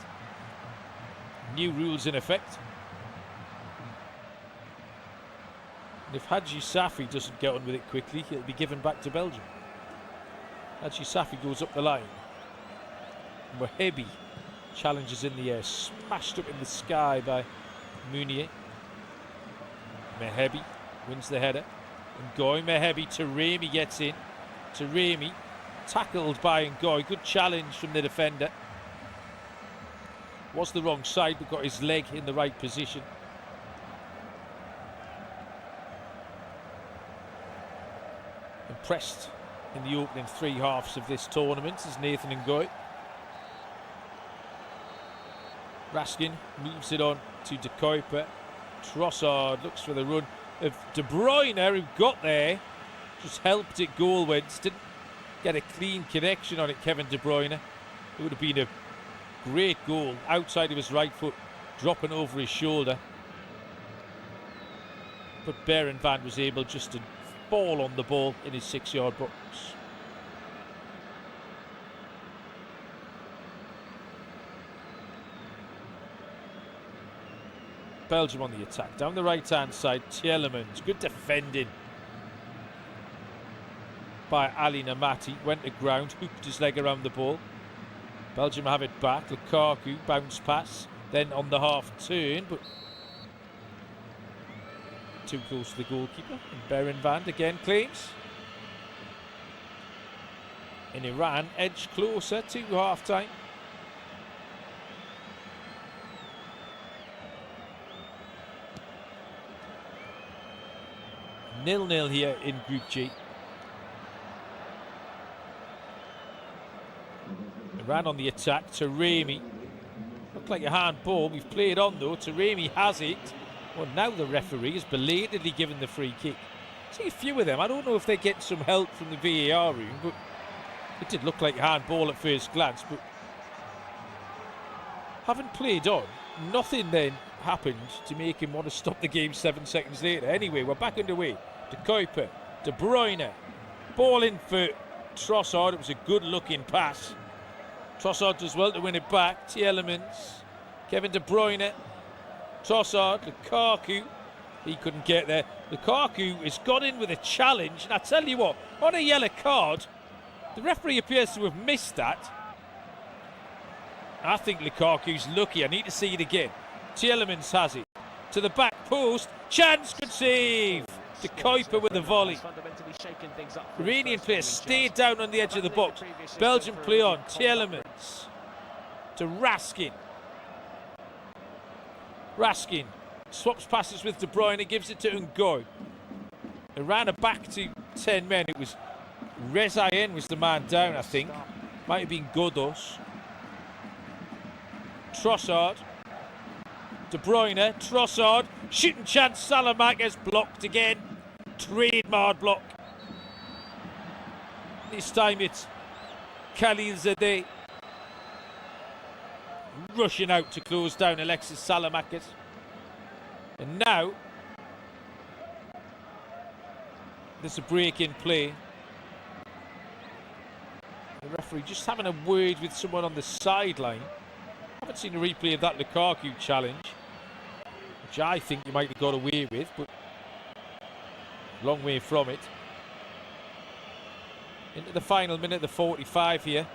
New rules in effect. And if Hadji Safi doesn't get on with it quickly, it'll be given back to Belgium. Hadji Safi goes up the line. Mohebi challenges in the air, smashed up in the sky by Meunier. Mohebi wins the header. And Ngoy, Mohebi, Taremi gets in. Taremi tackled by Ngoy. Good challenge from the defender. Was the wrong side, but got his leg in the right position. Impressed in the opening 3 halves of this tournament is Nathan Ngoy. Raskin moves it on to De Kuiper. Trossard looks for the run of De Bruyne, who got there, just helped it goalwards, didn't get a clean connection on it, Kevin De Bruyne. It would have been a great goal outside of his right foot, dropping over his shoulder. But Behren Van was able just to fall on the ball in his 6-yard box. Belgium on the attack. Down the right-hand side, Tielemans. Good defending by Ali Namati. Went to ground, hooked his leg around the ball. Belgium have it back. Lukaku, bounce pass. Then on the half turn, but too close to the goalkeeper. And Berenvand again claims. And Iran edged closer to half-time. Nil-nil here in Group G. Iran on the attack. Taremi. Looked like a handball. We've played on though. Taremi has it. Well, now the referee has belatedly given the free kick. See a few of them. I don't know if they get some help from the VAR room, but it did look like a handball at first glance. But having played on, nothing then happened to make him want to stop the game 7 seconds later. Anyway, we're back underway. De Kuiper, De Bruyne, ball in for Trossard. It was a good-looking pass. Trossard does well to win it back. Tielemans, Kevin De Bruyne, Trossard, Lukaku. He couldn't get there. Lukaku has got in with a challenge, and I tell you what, on a yellow card, the referee appears to have missed that. I think Lukaku's lucky. I need to see it again. Tielemans has it to the back post. Chance, good save. De Kuiper with the volley. Iranian players stayed down on the edge of the box. Belgium play on. Tielemans to Raskin. Raskin swaps passes with De Bruyne, gives it to Ngoy. Iran are back to 10 men. It was Rezayen was the man down, I think. Might have been Godos. Trossard. De Bruyne. Trossard. Shooting chance. Salamakers blocked again. Trademark block. This time it's Khalilzadeh rushing out to close down Alexis Salamakers. And now there's a break in play. The referee just having a word with someone on the sideline. Haven't seen a replay of that Lukaku challenge, which I think you might have got away with, but long way from it. Into the final minute, the 45 here.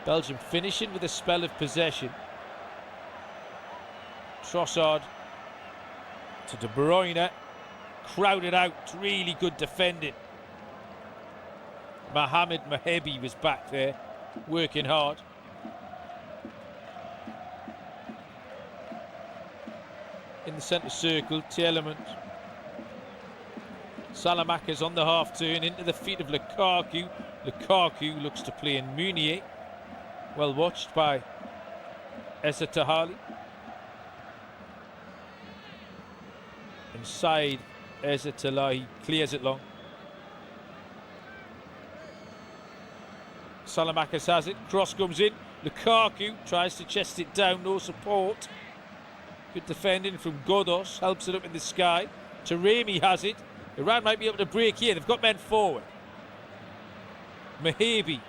Belgium finishing with a spell of possession. Trossard to De Bruyne. Crowded out, really good defending. Mohamed Mahebi was back there, working hard. In the centre circle, Tielemans. Salamakers on the half turn into the feet of Lukaku. Lukaku looks to play in Meunier. Well watched by Essa Tahali. Inside Essa Tahali clears it long. Salamakers has it. Cross comes in. Lukaku tries to chest it down. No support. Good defending from Godos. Helps it up in the sky. Taremi has it. Iran might be able to break here. They've got men forward. Mahebi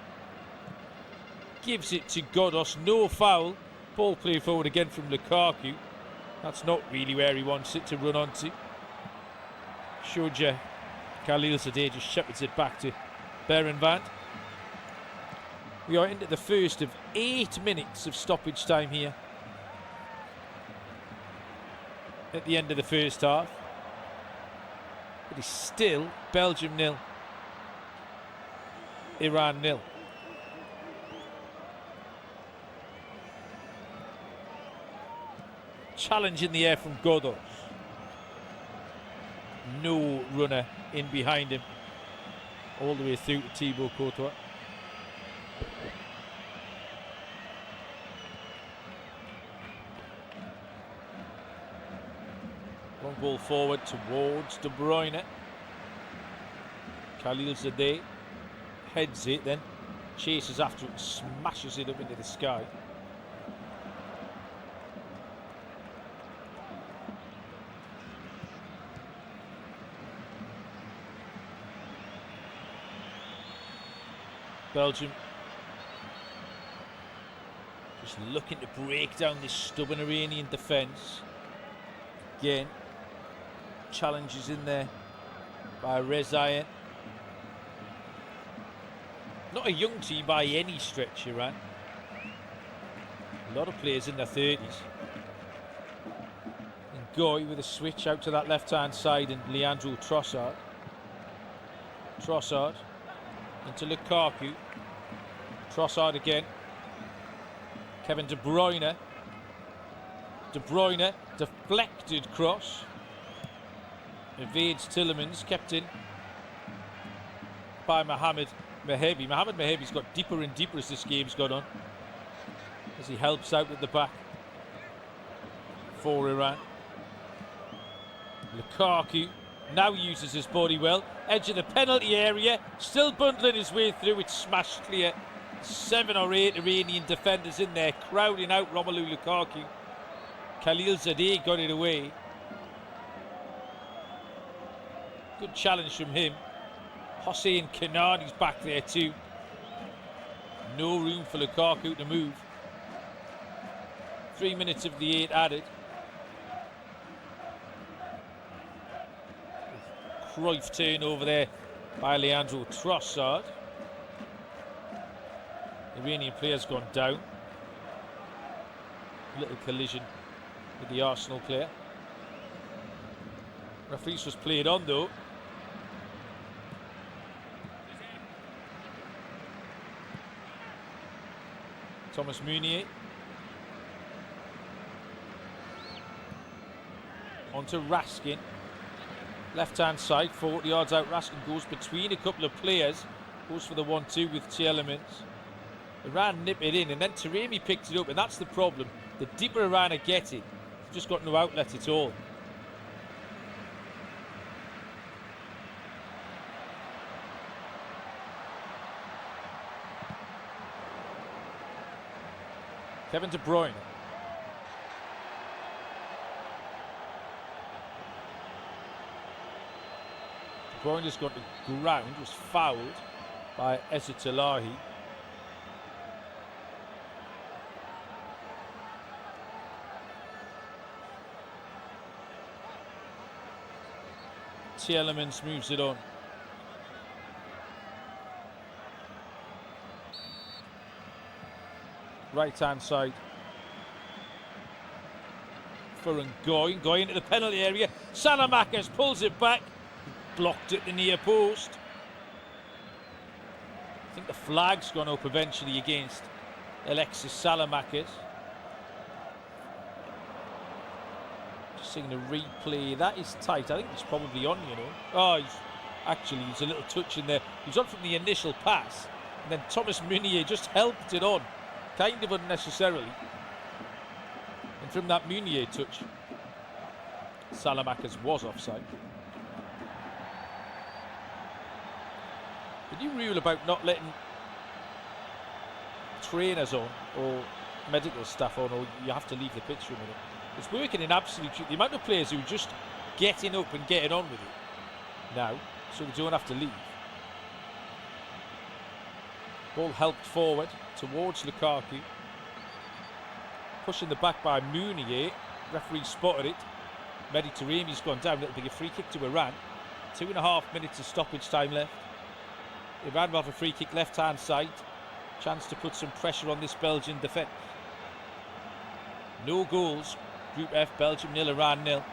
gives it to Godos. No foul. Ball play forward again from Lukaku. That's not really where he wants it to run onto. Shoja Khalilzadeh just shepherds it back to Berenvand. We are into the first of 8 minutes of stoppage time here at the end of the first half. It is still Belgium 0, Iran 0. Challenge in the air from Godos. No runner in behind him. All the way through to Thibaut Courtois. Long ball forward towards De Bruyne. Khalilzadeh heads it, then chases after it and smashes it up into the sky. Belgium just looking to break down this stubborn Iranian defence. Again, challenges in there by Rezayen. Not a young team by any stretch, Iran. A lot of players in their 30s. Goy with a switch out to that left-hand side, and Leandro Trossard. Trossard into Lukaku. Trossard again. Kevin De Bruyne. De Bruyne, deflected cross. Evades Tielemans, kept in by Mohamed Mehebi. Mohamed Mehebi's got deeper and deeper as this game's gone on, as he helps out at the back for Iran. Lukaku now uses his body well. Edge of the penalty area, still bundling his way through. It's smashed clear. 7 or 8 Iranian defenders in there, crowding out Romelu Lukaku. Khalil Zadeh got it away. Good challenge from him. Hossein Kanani's back there too. No room for Lukaku to move. 3 minutes of the 8 added. Cruyff turnover there by Leandro Trossard. The Iranian player's gone down. A little collision with the Arsenal player. Referees was played on though. Thomas Meunier. On to Raskin. Left hand side, 40 yards out. Raskin goes between a couple of players. Goes for the 1-2 with Tielemans. Iran nip it in, and then Taremi picked it up, and that's the problem. The deeper Iran are getting, they've just got no outlet at all. Kevin De Bruyne. De Bruyne has got the ground, was fouled by Ezzat-Allahi. Tielemans moves it on. Right hand side for Ngoy. Ngoy into the penalty area. Salamakers pulls it back. Blocked at the near post. I think the flag's gone up eventually against Alexis Salamakers. Just seeing the replay. That is tight. I think it's probably on, you know. Oh, he's a little touch in there. He's on from the initial pass. And then Thomas Meunier just helped it on. Kind of unnecessarily. And from that Meunier touch, Salamakers was offside. The new rule about not letting trainers on or medical staff on, or you have to leave the pitch for a minute, it's working in absolute truth. The amount of players who are just getting up and getting on with it now, so they don't have to leave. Ball helped forward towards Lukaku. Pushing the back by Meunier. Referee spotted it. Mehdi Taremi's gone down. It'll be a free kick to Iran. 2.5 minutes of stoppage time left. Iran will have a free kick left hand side. Chance to put some pressure on this Belgian defence. No goals. Group F, Belgium 0, Iran 0.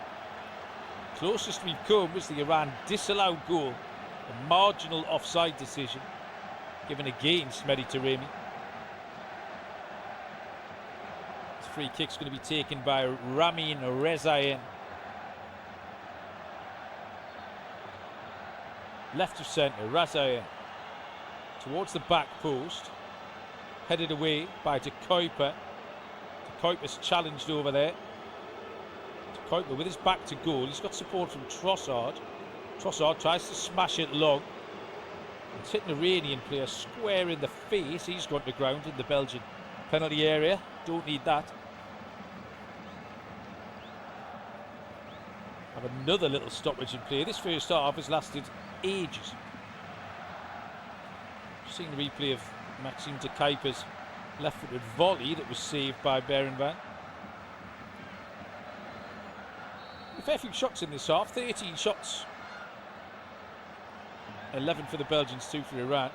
Closest we've come was the Iran disallowed goal. A marginal offside decision given against Mehdi Taremi. This free kick's going to be taken by Ramin Rezaïen. Left of centre, Rezaïen. Towards the back post. Headed away by De Kuyper. De Kuyper's challenged over there. De Kuyper with his back to goal. He's got support from Trossard. Trossard tries to smash it long. It's hitting the Iranian player square in the face. He's gone to ground in the Belgian penalty area. Don't need that. Have another little stoppage in play. This first half has lasted ages. Seeing the replay of Maxime De Kuyper's left-footed volley that was saved by Berenvan. A fair few shots in this half. 13 shots. 11 for the Belgians, 2 for Iran.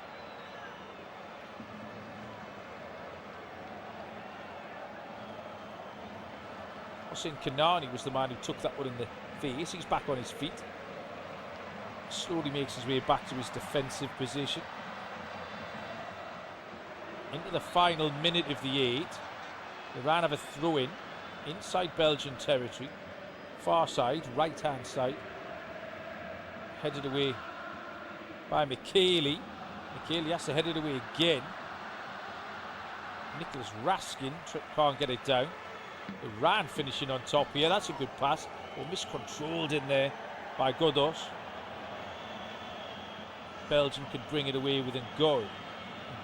Hossein Kanani was the man who took that one in the face. He's back on his feet. Slowly makes his way back to his defensive position. Into the final minute of the 8. Iran have a throw-in inside Belgian territory. Far side, right-hand side. Headed away by Michele. Michele has to head it away again. Nicholas Raskin can't get it down. Iran finishing on top here. That's a good pass. Or miscontrolled in there by Godos. Belgium could bring it away with Ngoy.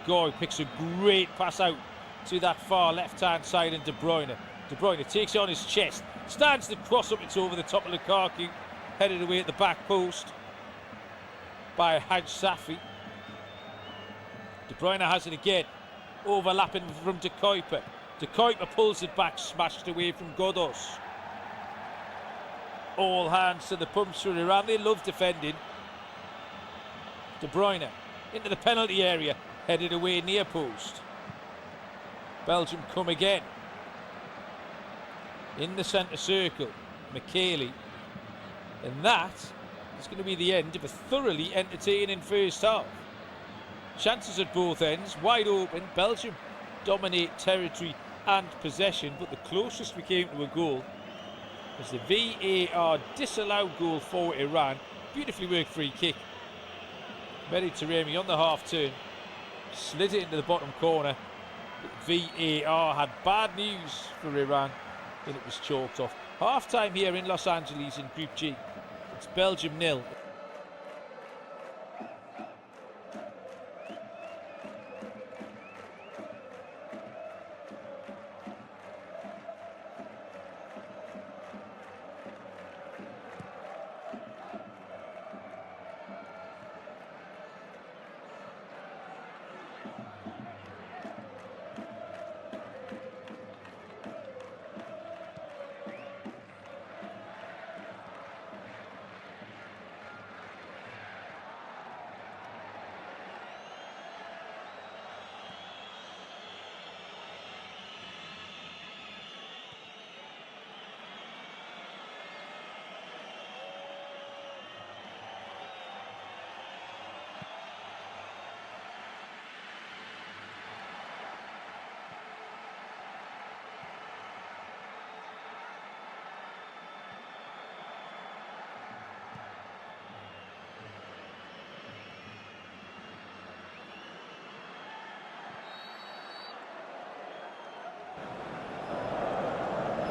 Ngoy picks a great pass out to that far left-hand side and De Bruyne. De Bruyne takes it on his chest. Stands the cross up. It's over the top of Lukaku. Headed away at the back post by Haj Safi. De Bruyne has it again. Overlapping from De Kuyper. De Kuyper pulls it back, smashed away from Godos. All hands to the pumps for Iran. They love defending. De Bruyne into the penalty area, headed away near post. Belgium come again. In the centre circle, Michele. And that is going to be the end of a thoroughly entertaining first half. Chances at both ends, wide open. Belgium dominate territory and possession, but the closest we came to a goal was the VAR disallowed goal for Iran. Beautifully worked free kick. Mehdi Taremi on the half turn, slid it into the bottom corner. But VAR had bad news for Iran and it was chalked off. Half time here in Los Angeles in Group G. It's Belgium 0.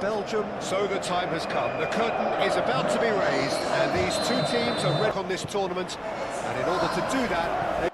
Belgium, so the time has come. The curtain is about to be raised, and these two teams are ready on this tournament, and in order to do that,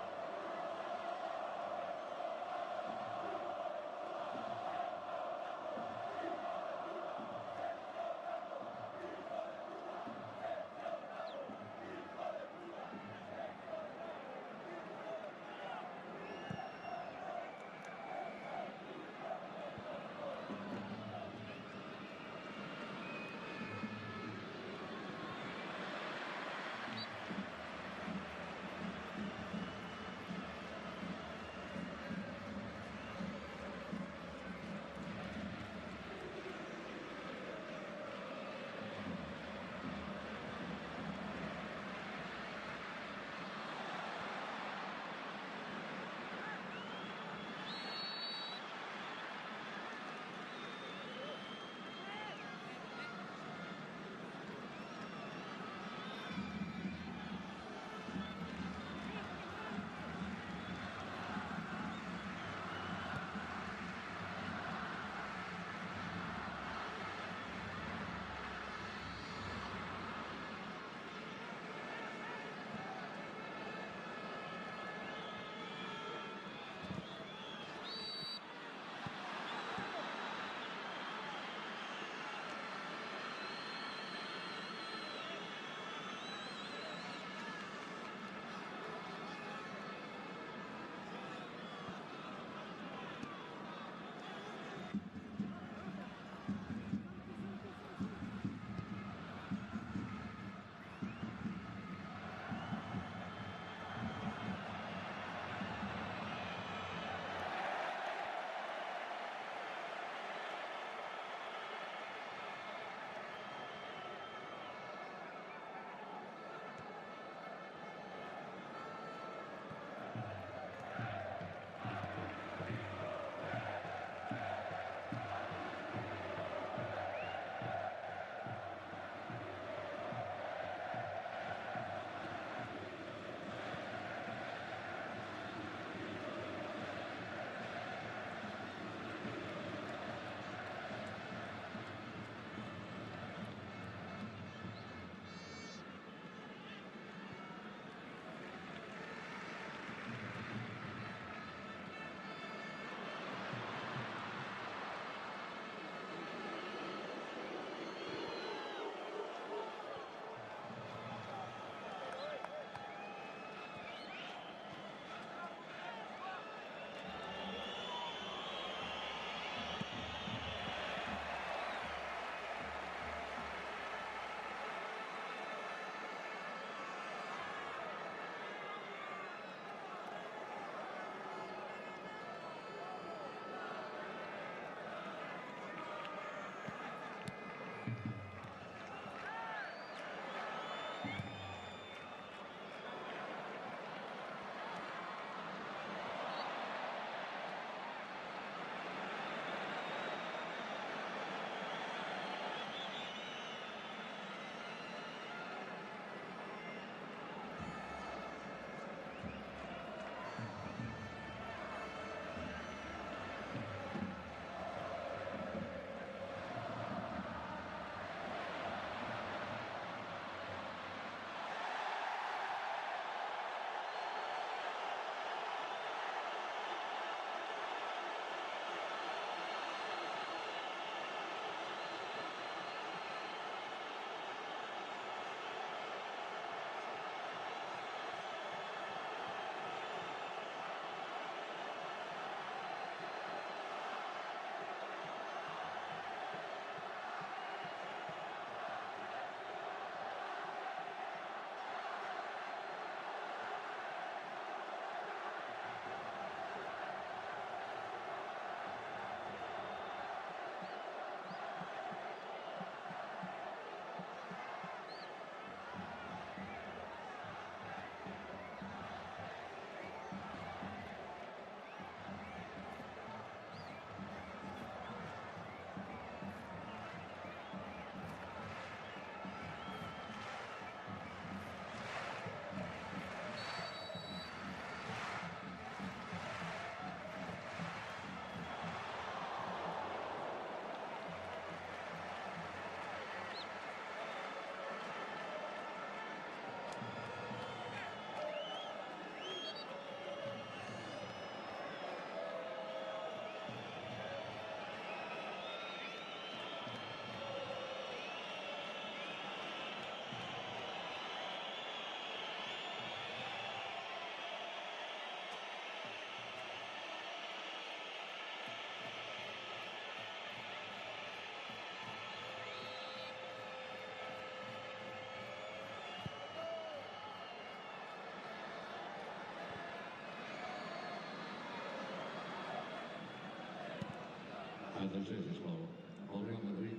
Atención, por favor. Al Real Madrid,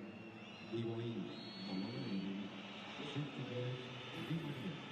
Higuaín, Amanda, Sergio Di María.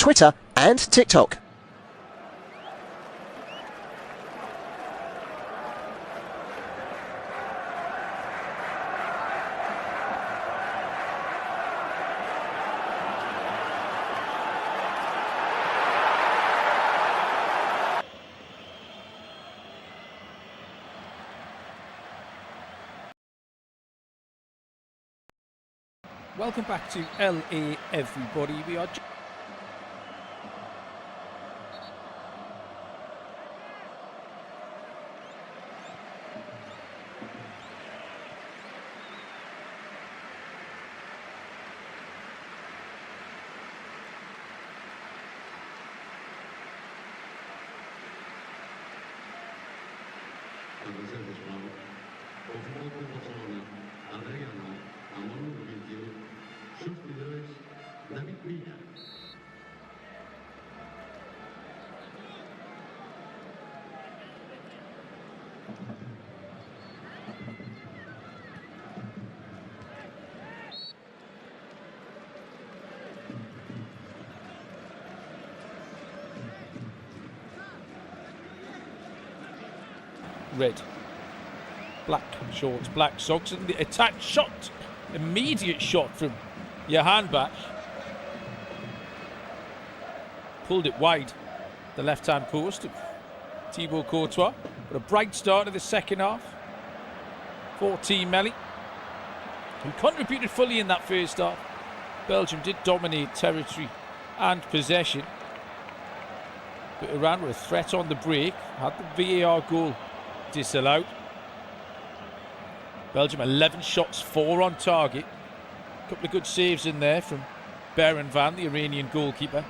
Twitter and TikTok. Welcome back to LA, everybody. We are Al reserve suave, con futbol Barcelona, Adriano, amor número 21, suplidores, David Villa. red, black shorts, black socks, and the attack shot, immediate shot from Johan Bach. Pulled it wide, the left-hand post of Thibaut Courtois. But a bright start of the second half for Team Melli, who contributed fully in that first half. Belgium did dominate territory and possession, but Iran were a threat on the break, had the VAR goal disallowed. Belgium 11 shots, 4 on target. A couple of good saves in there from Baron Van, the Iranian goalkeeper.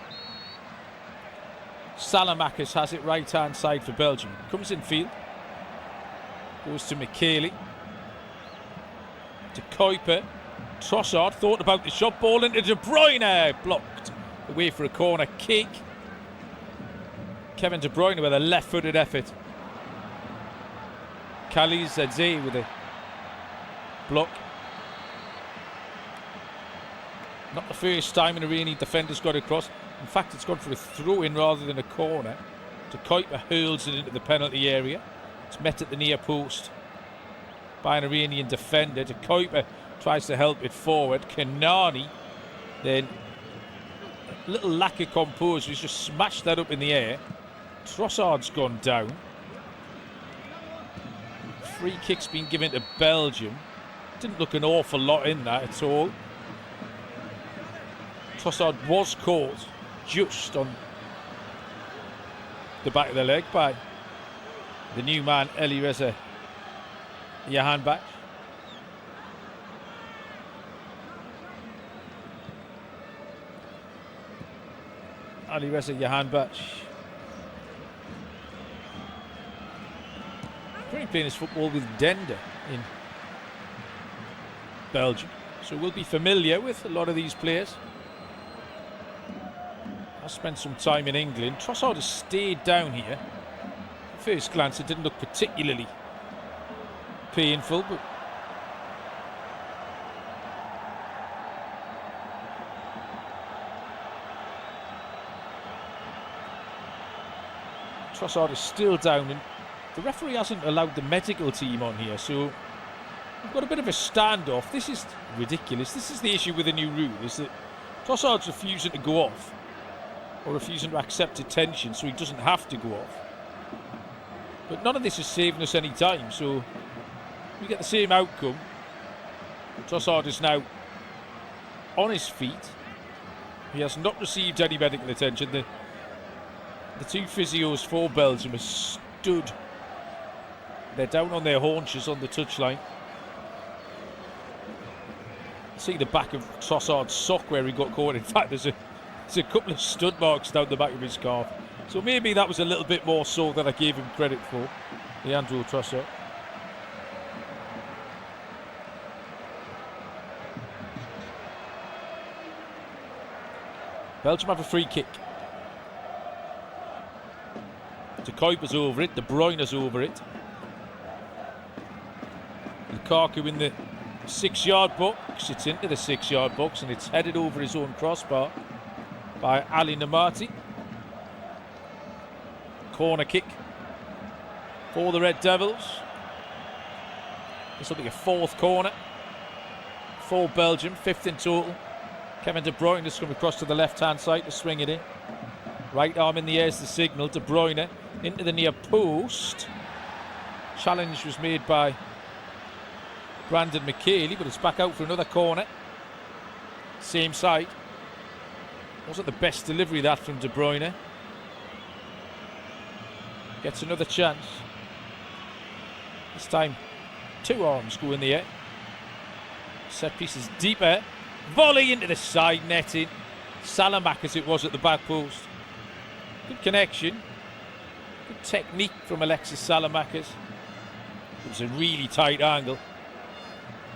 Salamakis has it right hand side for Belgium. Comes in field. Goes to Michele. To Kuiper. Trossard thought about the shot, ball into De Bruyne. Blocked away for a corner kick. Kevin De Bruyne with a left-footed effort. Khalid with a block. Not the first time an Iranian defender's got across. In fact, it's gone for a throw-in rather than a corner. To Kuiper hurls it into the penalty area. It's met at the near post by an Iranian defender. To Kuiper tries to help it forward. Kanani then, a little lack of composure, he's just smashed that up in the air. Trossard's gone down. Free kick's been given to Belgium. Didn't look an awful lot in that at all. Trossard was caught just on the back of the leg by the new man, Elireza Jahanbakhsh. Elireza Jahanbakhsh. Currently playing his football with Dender in Belgium, so we'll be familiar with a lot of these players. I spent some time in England. Trossard has stayed down here. At first glance, it didn't look particularly painful, but Trossard is still down, and the referee hasn't allowed the medical team on here, so we've got a bit of a standoff. This is ridiculous. This is the issue with the new rule, is that Trossard's refusing to go off, or refusing to accept attention, so he doesn't have to go off. But none of this is saving us any time, so we get the same outcome. Trossard is now on his feet. He has not received any medical attention. The two physios for Belgium have stood. They're down on their haunches on the touchline. See the back of Trossard's sock where he got caught. In fact, there's a couple of stud marks down the back of his calf. So maybe that was a little bit more so than I gave him credit for, Leandro Trossard. Belgium have a free kick. De Kuiper's over it, De Bruyne's over it. Lukaku in the 6-yard box. It's into the 6-yard box and it's headed over his own crossbar. by Ali Namati. Corner kick for the Red Devils. This will be a 4th corner for Belgium, 5th in total. Kevin De Bruyne has come across to the left-hand side to swing it in. Right arm in the air is the signal. De Bruyne into the near post. Challenge was made by Brandon McKaylee, but it's back out for another corner. Same side. Wasn't the best delivery that from De Bruyne. Gets another chance. This time, 2 arms go in the air. Set pieces deeper. Volley into the side netting. Salamakers it was at the back post. Good connection. Good technique from Alexis Salamakers. It was a really tight angle.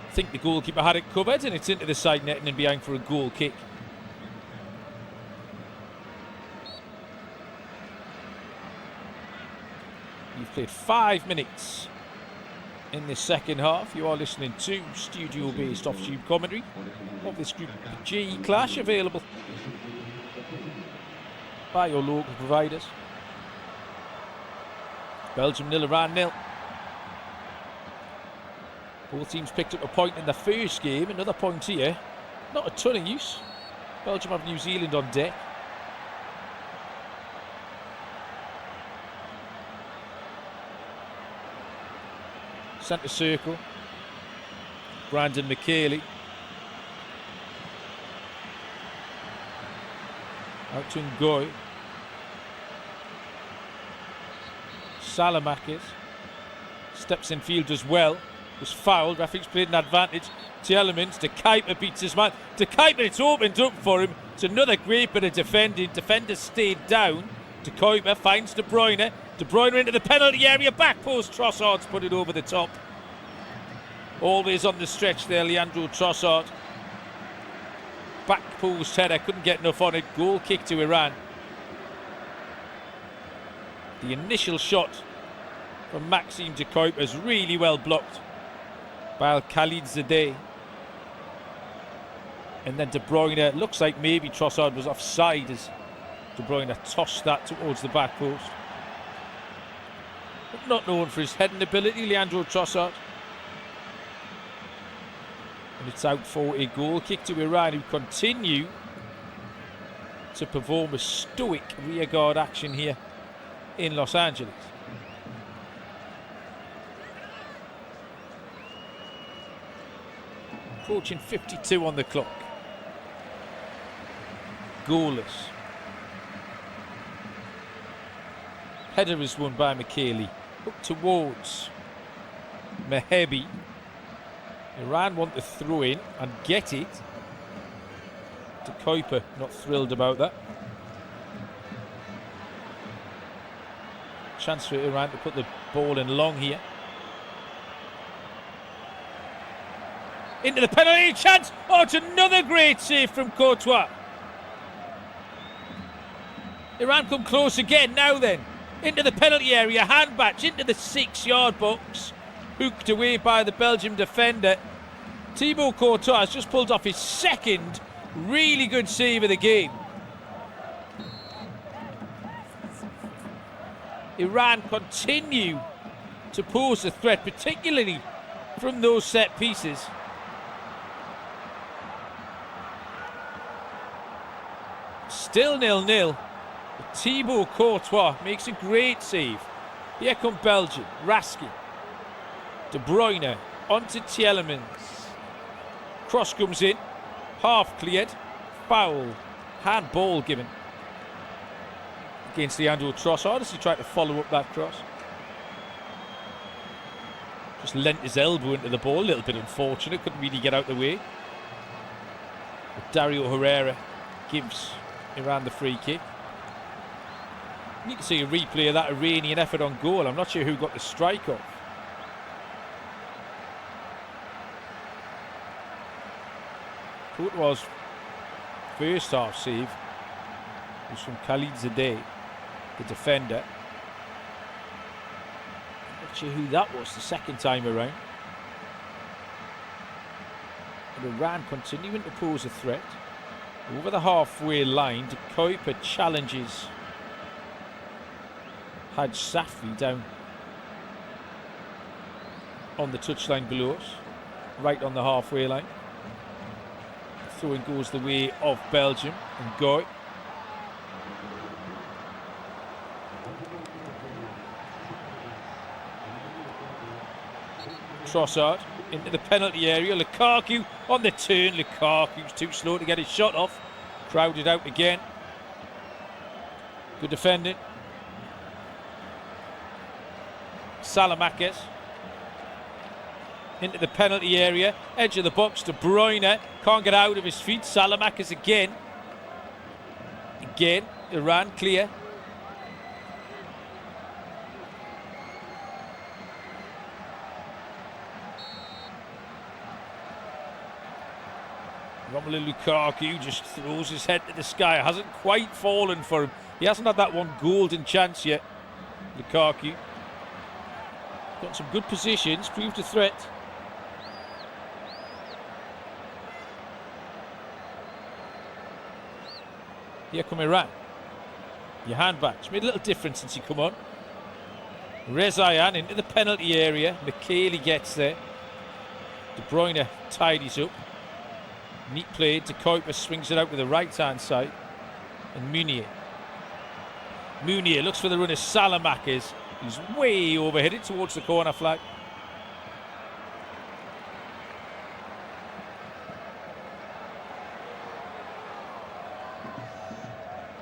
I think the goalkeeper had it covered, and it's into the side netting and behind for a goal kick. You've played 5 minutes in the second half. You are listening to studio-based off-tube commentary of this Group G clash, available by your local providers. Belgium 0, Iran 0. Both teams picked up a point in the first game. Another point here. Not a ton of use. Belgium have New Zealand on deck. Centre circle. Brandon McKaylee. Out to Ngoy. Salamakers. Steps in field as well. Was fouled. Referee's played an advantage. Tielemans. De Kuyper beats his man. De Kuyper, it's opened up for him. It's another great bit of defending. Defender stayed down. De Kuyper finds De Bruyne. De Bruyne into the penalty area. Back post. Trossard's put it over the top. Always on the stretch there, Leandro Trossard. Back post header. Couldn't get enough on it. Goal kick to Iran. The initial shot from Maxime De Kuyper is really well blocked by Khalid-Zadeh. And then De Bruyne, looks like maybe Trossard was offside as De Bruyne tossed that towards the back post. But not known for his heading ability, Leandro Trossard. And it's out for a goal kick to Iran, who continue to perform a stoic rearguard action here in Los Angeles. Approaching 52 on the clock. Goalless. Header is won by McKaylee. Up towards Mehebi. Iran want to throw in and get it. De Kuyper not thrilled about that. Chance for Iran to put the ball in long here. Into the penalty, chance! Oh, it's another great save from Courtois. Iran come close again now then. Into the penalty area, hand batch into the 6-yard box. Hooked away by the Belgium defender. Thibaut Courtois has just pulled off his second really good save of the game. Iran continue to pose a threat, particularly from those set pieces. Still 0-0. Thibaut Courtois makes a great save. Here come Belgium. Raskin. De Bruyne onto Tielemans. Cross comes in. Half cleared. Foul. Handball given against Leandro Trossard as he tried to follow up that cross. Just lent his elbow into the ball. A little bit unfortunate. Couldn't really get out the way. But Dario Herrera gives Iran the free kick. You can see a replay of that Iranian effort on goal. I'm not sure who got the strike off. Courtois' first half save was from Khalid-Zadeh, the defender. Not sure who that was the second time around. And Iran continuing to pose a threat. Over the halfway line, De Kuiper challenges Haj Safi down on the touchline below us, right on the halfway line. Throwing goes the way of Belgium and Goy. Trossard into the penalty area. Lukaku on the turn. Lukaku's too slow to get his shot off. Crowded out again. Good defending. Salamakis into the penalty area. Edge of the box. De Bruyne can't get out of his feet. Salamakis again. Iran clear. Romelu Lukaku just throws his head to the sky. Hasn't quite fallen for him. He hasn't had that one golden chance yet. Lukaku got some good positions, proved a threat. Here come Iran. Your handbacks made a little difference since he come on. Rezayan into the penalty area. McKaylee gets there. De Bruyne tidies up. Neat play. De Kuiper swings it out with the right hand side. And Munier looks for the runner Salamakis, who's way overheaded towards the corner flag.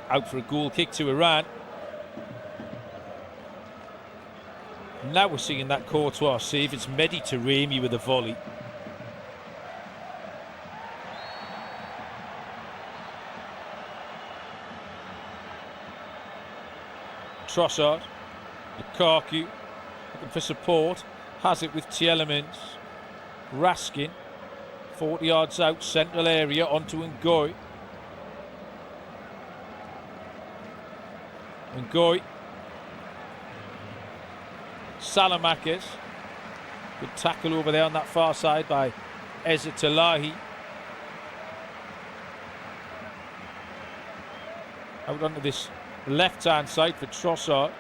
Out for a goal kick to Iran. Now we're seeing that Courtois save. It's Mehdi Taremi with a volley. Trossard, Lukaku looking for support, has it with Tielemans. Raskin 40 yards out, central area, onto Ngoy. Ngoy, Salamakis, good tackle over there on that far side by Eza Talahi. Out onto this left-hand side for Trossard.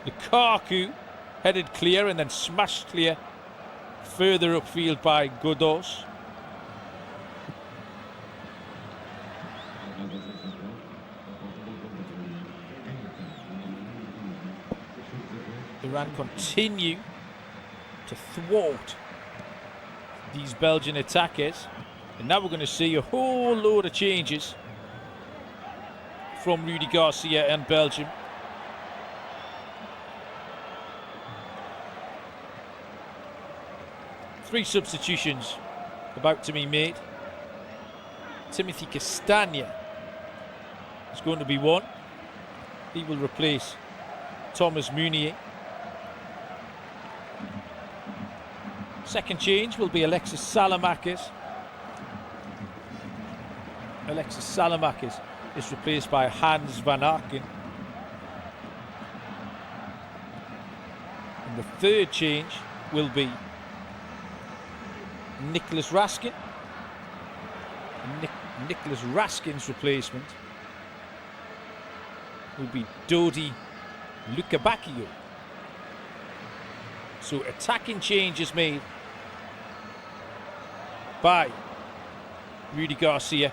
Lukaku headed clear and then smashed clear further upfield by Godos. Iran continue to thwart these Belgian attackers, and now we're going to see a whole load of changes from Rudy Garcia and Belgium. Three substitutions about to be made. Timothy Castagna is going to be one. He will replace Thomas Munier. Second change will be Alexis Salamakis. Alexis Salamakis is replaced by Hans van Aken. And the third change will be Nicholas Raskin. Nicholas Raskin's replacement will be Dodi Lukabakio. So attacking changes made by Rudy Garcia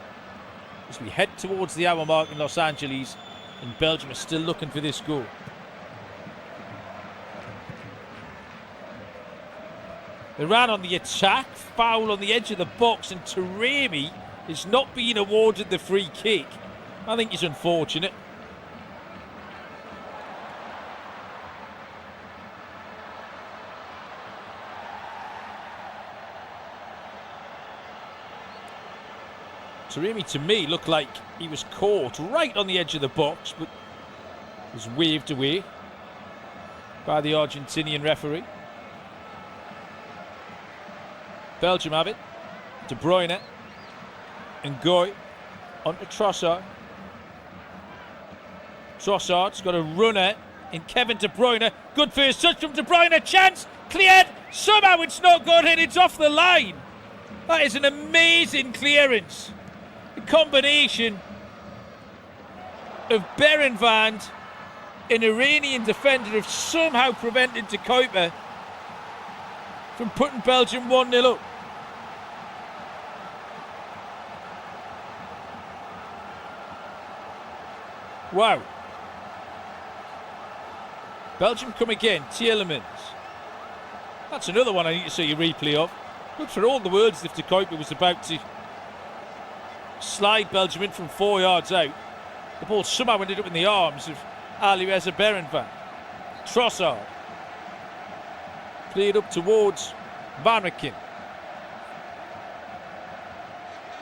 as we head towards the hour mark in Los Angeles, and Belgium are still looking for this goal. Iran on the attack, foul on the edge of the box, and Taremi is not being awarded the free kick. I think he's unfortunate. Taremi, to me, looked like he was caught right on the edge of the box, but was waved away by the Argentinian referee. Belgium have it. De Bruyne and Goy onto Trossard. Trossard's got a runner in Kevin De Bruyne. Good first touch from De Bruyne. Chance cleared. Somehow it's not good and it's off the line. That is an amazing clearance combination of Berenvand, an Iranian defender, have somehow prevented De Kuiper from putting Belgium 1-0 up. Wow. Belgium come again, Tielemans. That's another one I need to see a replay of. But for all the words, if De Kuiper was about to slide Belgium in from 4 yards out, the ball somehow ended up in the arms of Alireza Berenvand. Trossard played up towards Vanaken.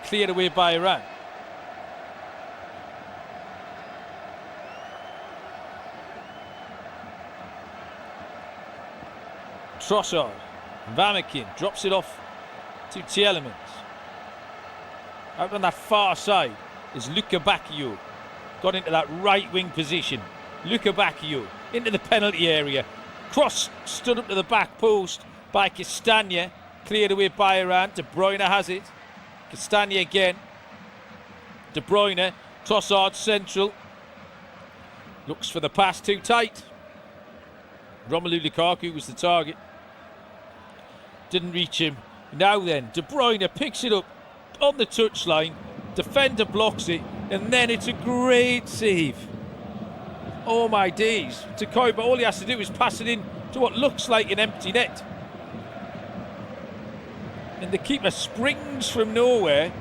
Cleared away by Iran. Trossard, Vanaken drops it off to Tielemans. Out on that far side is Luka Bacchio. Got into that right wing position. Luka Bacchio into the penalty area. Cross stood up to the back post by Castagna. Cleared away by Iran. De Bruyne has it. Castagna again. De Bruyne. Trossard central. Looks for the pass, too tight. Romelu Lukaku was the target. Didn't reach him. Now then, De Bruyne picks it up on the touchline. Defender blocks it, and then it's a great save. Oh my days. De Kuiper, all he has to do is pass it in to what looks like an empty net. And the keeper springs from nowhere,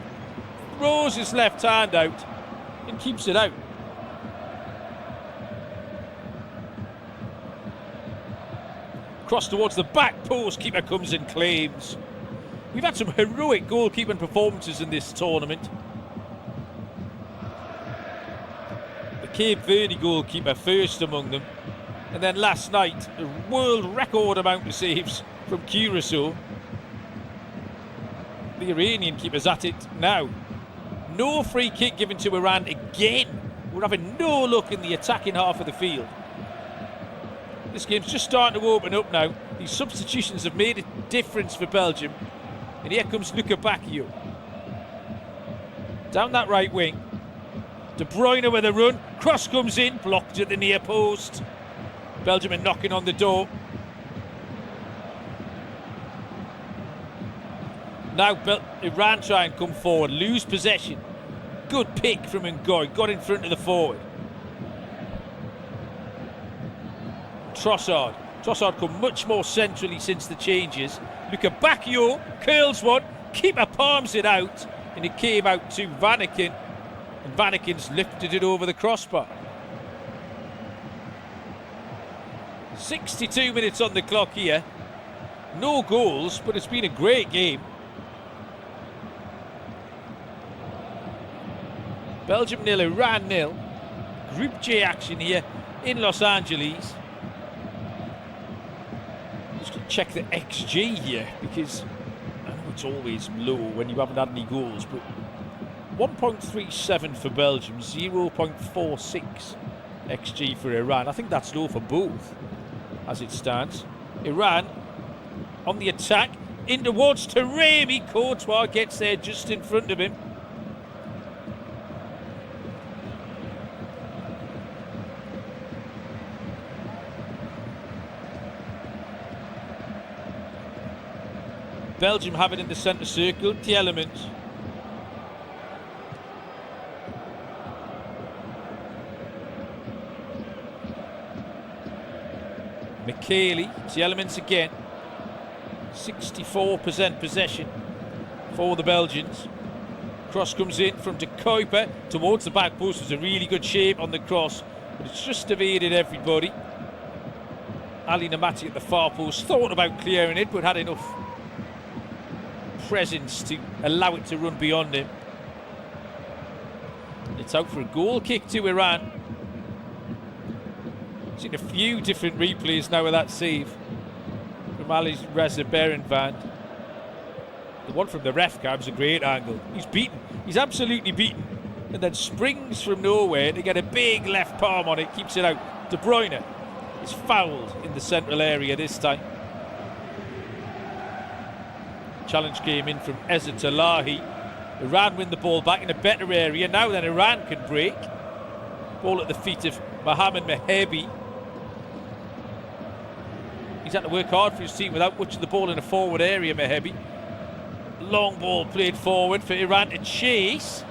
throws his left hand out, and keeps it out. Cross towards the back post, keeper comes and claims. We've had some heroic goalkeeping performances in this tournament. The Cape Verde goalkeeper first among them. And then last night, a world record amount of saves from Curacao. The Iranian keeper's at it now. No free kick given to Iran again. We're having no luck in the attacking half of the field. This game's just starting to open up now. These substitutions have made a difference for Belgium. And here comes Luka Bacchio. Down that right wing. De Bruyne with a run. Cross comes in, blocked at the near post. Belgium are knocking on the door. Now Iran try and come forward, lose possession. Good pick from Ngoy, got in front of the forward. Trossard come much more centrally since the changes. Luka Bacchio curls one, keeper palms it out, and it came out to Vanaken, and Vanaken's lifted it over the crossbar. 62 minutes on the clock here. No goals, but it's been a great game. Belgium 0, Iran 0. Group J action here in Los Angeles. Just going to check the XG here, because I know it's always low when you haven't had any goals, but 1.37 for Belgium, 0.46 XG for Iran. I think that's low for both as it stands. Iran on the attack, in towards Taremi. Courtois gets there just in front of him. Belgium have it in the centre circle. Tielemans. Michele. Tielemans again. 64% possession for the Belgians. Cross comes in from De Kuiper towards the back post. It was a really good shape on the cross, but it's just evaded everybody. Ali Namati at the far post thought about clearing it, but had enough presence to allow it to run beyond him. It's out for a goal kick to Iran. Seen a few different replays now of that save from Alireza Berenvand. The one from the ref cam is a great angle. He's beaten. He's absolutely beaten. And then springs from nowhere to get a big left palm on it. Keeps it out. De Bruyne is fouled in the central area this time. Challenge came in from Eza Talahi. Iran win the ball back in a better area. Now then Iran can break. Ball at the feet of Mohamed Mehebi. He's had to work hard for his team without much of the ball in a forward area, Mehebi. Long ball played forward for Iran to chase.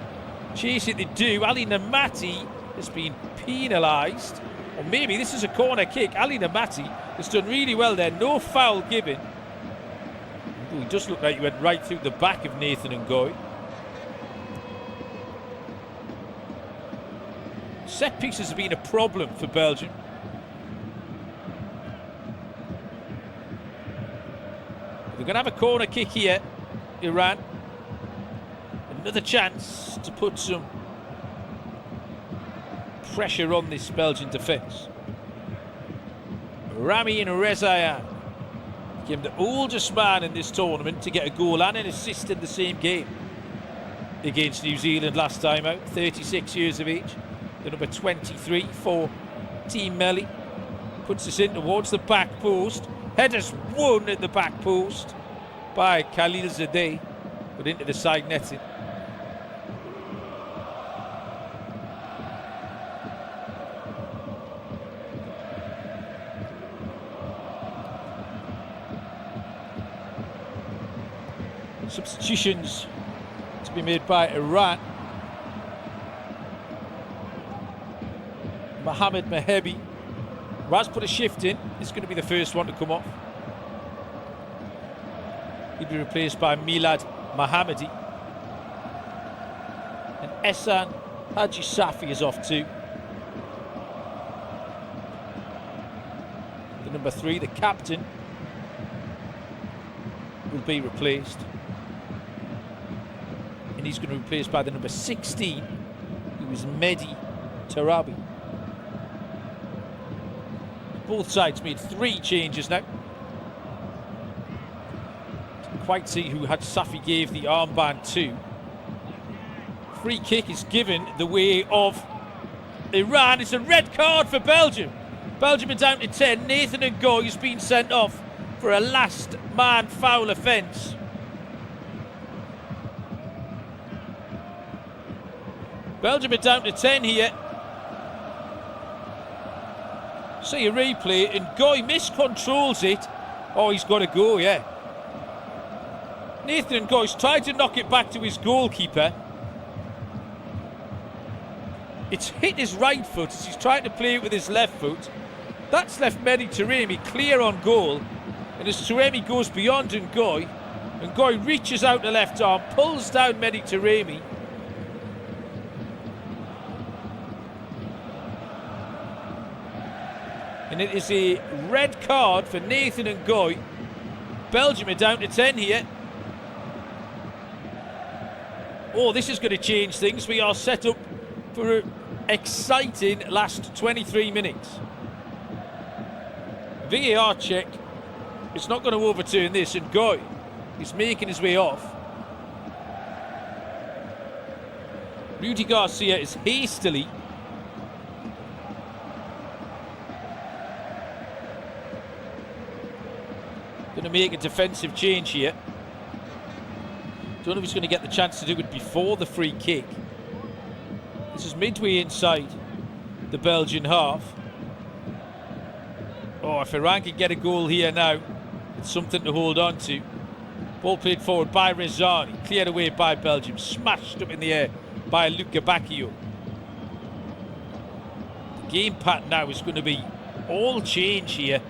Chase it they do. Ali Namati has been penalised. Or maybe this is a corner kick. Ali Namati has done really well there. No foul given. Ooh, he does look like he went right through the back of Nathan Ngoy. Set pieces have been a problem for Belgium. They're going to have a corner kick here, Iran. Another chance to put some pressure on this Belgian defence. Rami and Rezayan became the oldest man in this tournament to get a goal and an assist in the same game against New Zealand last time out, 36 years of age. The number 23 for Team Melli. Puts us in towards the back post. Headers won at the back post by Khalil Zadeh, but into the side netting. Substitutions to be made by Iran. Mohamed Mehebi. Raz put a shift in. He's going to be the first one to come off. He'll be replaced by Milad Mohammadi. And Ehsan Haji Safi is off too. The number 3, the captain, will be replaced. And he's going to be replaced by the number 16, who is Mehdi Tarabi. Both sides made 3 changes now. Didn't quite see who had Safi gave the armband to. Free kick is given the way of Iran. It's a red card for Belgium. Belgium are down to 10. Nathan Ngoy has been sent off for a last man foul offence. Belgium are down to 10 here. See a replay, and Ngoy miscontrols it. Oh, he's got to go, yeah. Nathan Ngoy's tried to knock it back to his goalkeeper. It's hit his right foot as he's trying to play it with his left foot. That's left Mehdi Taremi clear on goal. And as Taremi goes beyond Ngoy, Ngoy reaches out the left arm, pulls down Mehdi Taremi. And it is a red card for Nathan Ngoy. Belgium are down to 10 here. Oh, this is going to change things. We are set up for an exciting last 23 minutes. VAR check. It's not going to overturn this. And Ngoy is making his way off. Rudy Garcia is hastily going to make a defensive change here. Don't know if he's going to get the chance to do it before the free kick. This is midway inside the Belgian half. Oh, if Iran can get a goal here now, it's something to hold on to. Ball played forward by Rezani, cleared away by Belgium, smashed up in the air by Luca Bacchio. The game pattern now is going to be all change here.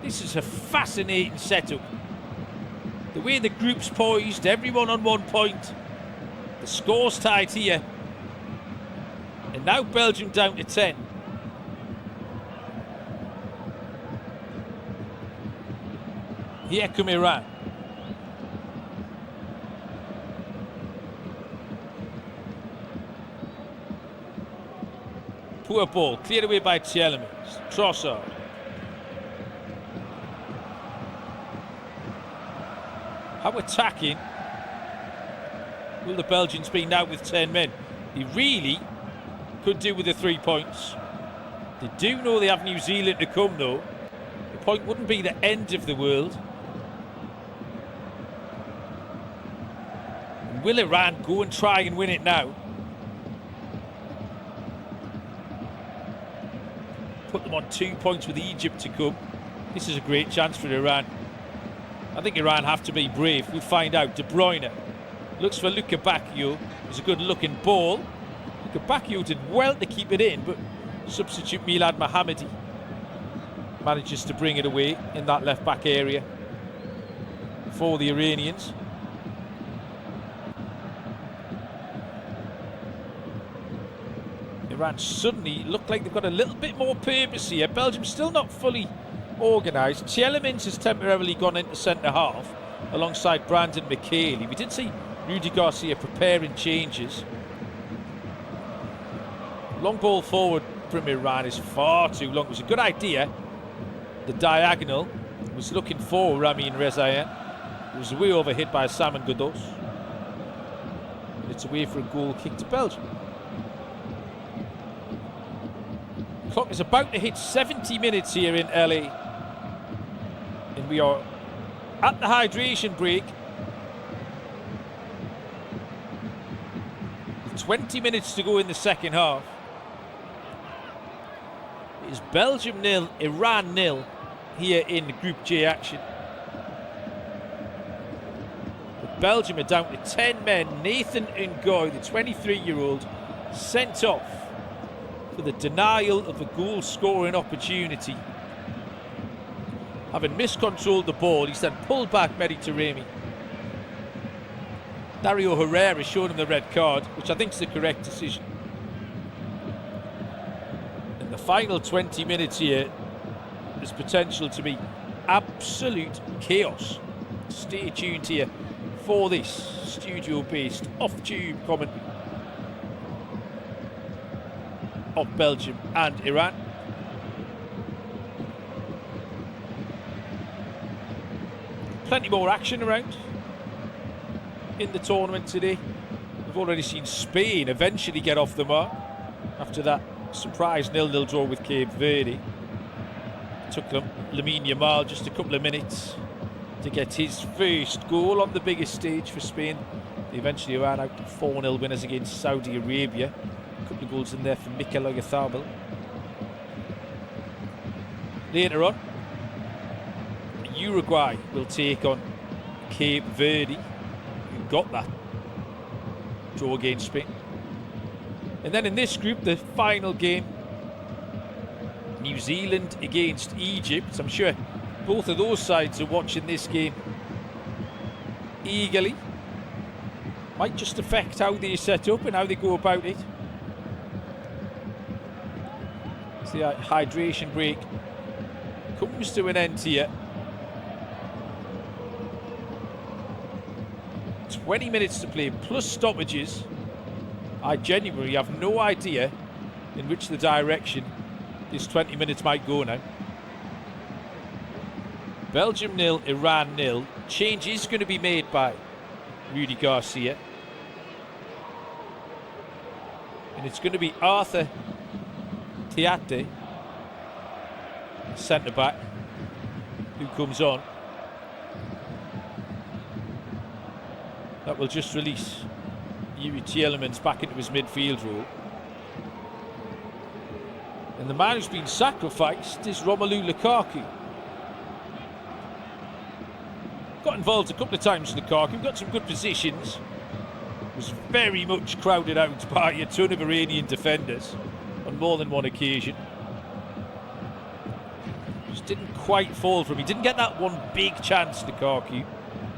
This is a fascinating setup. The way the group's poised, everyone on 1 point. The score's tied here. And now Belgium down to 10. Here come Iran. Poor ball, cleared away by Tielemans. Trossard. How attacking will the Belgians be now with 10 men? They really could do with the 3 points. They do know they have New Zealand to come though. The point wouldn't be the end of the world. will Iran go and try and win it now? Put them on 2 points with Egypt to come. This is a great chance for Iran. I think Iran have to be brave. We'll find out. De Bruyne looks for Luka Bacchio. It's a good looking ball. Luka Bacchio did well to keep it in, but substitute Milad Mohammadi manages to bring it away in that left back area for the Iranians. Iran suddenly look like they've got a little bit more purpose here. Belgium still not fully organised. Tielemans has temporarily gone into centre half alongside Brandon McKaylee. We did see Rudy Garcia preparing changes. Long ball forward from Iran is far too long. It was a good idea. The diagonal was looking for Ramin Rezaeian. It was way overhit by Simon Godos. It's away for a goal kick to Belgium. Clock is about to hit 70 minutes here in LA. And we are at the hydration break. With 20 minutes to go in the second half. It is Belgium 0, Iran 0 here in Group J action. But Belgium are down to 10 men. Nathan Ngoy, the 23-year-old, sent off for the denial of a goal-scoring opportunity. Having miscontrolled the ball, he's then pulled back Mehdi Taremi. Dario Herrera showed him the red card, which I think is the correct decision. In the final 20 minutes here, there's potential to be absolute chaos. Stay tuned here for this studio-based off-tube commentary of Belgium and Iran. Plenty more action around in the tournament today. We've already seen Spain eventually get off the mark after that surprise 0-0 draw with Cape Verde. Took Lamine Yamal just a couple of minutes to get his first goal on the biggest stage for Spain. They eventually ran out 4-0 winners against Saudi Arabia. A couple of goals in there for Mikel Oyarzabal. Later on, Uruguay will take on Cape Verde, who got that draw against Spain. And then in this group, the final game, New Zealand against Egypt. I'm sure both of those sides are watching this game eagerly. Might just affect how they set up and how they go about it. The hydration break comes to an end here. 20 minutes to play plus stoppages. I genuinely have no idea in which the direction this 20 minutes might go now. Belgium 0, Iran 0. Change is going to be made by Rudy Garcia. And it's going to be Arthur Tiate, centre-back, who comes on. That will just release Yuri Tielemans back into his midfield role. And the man who's been sacrificed is Romelu Lukaku. Got involved a couple of times, Lukaku, got some good positions. Was very much crowded out by a ton of Iranian defenders on more than one occasion. Just didn't quite fall for him. He didn't get that one big chance, Lukaku.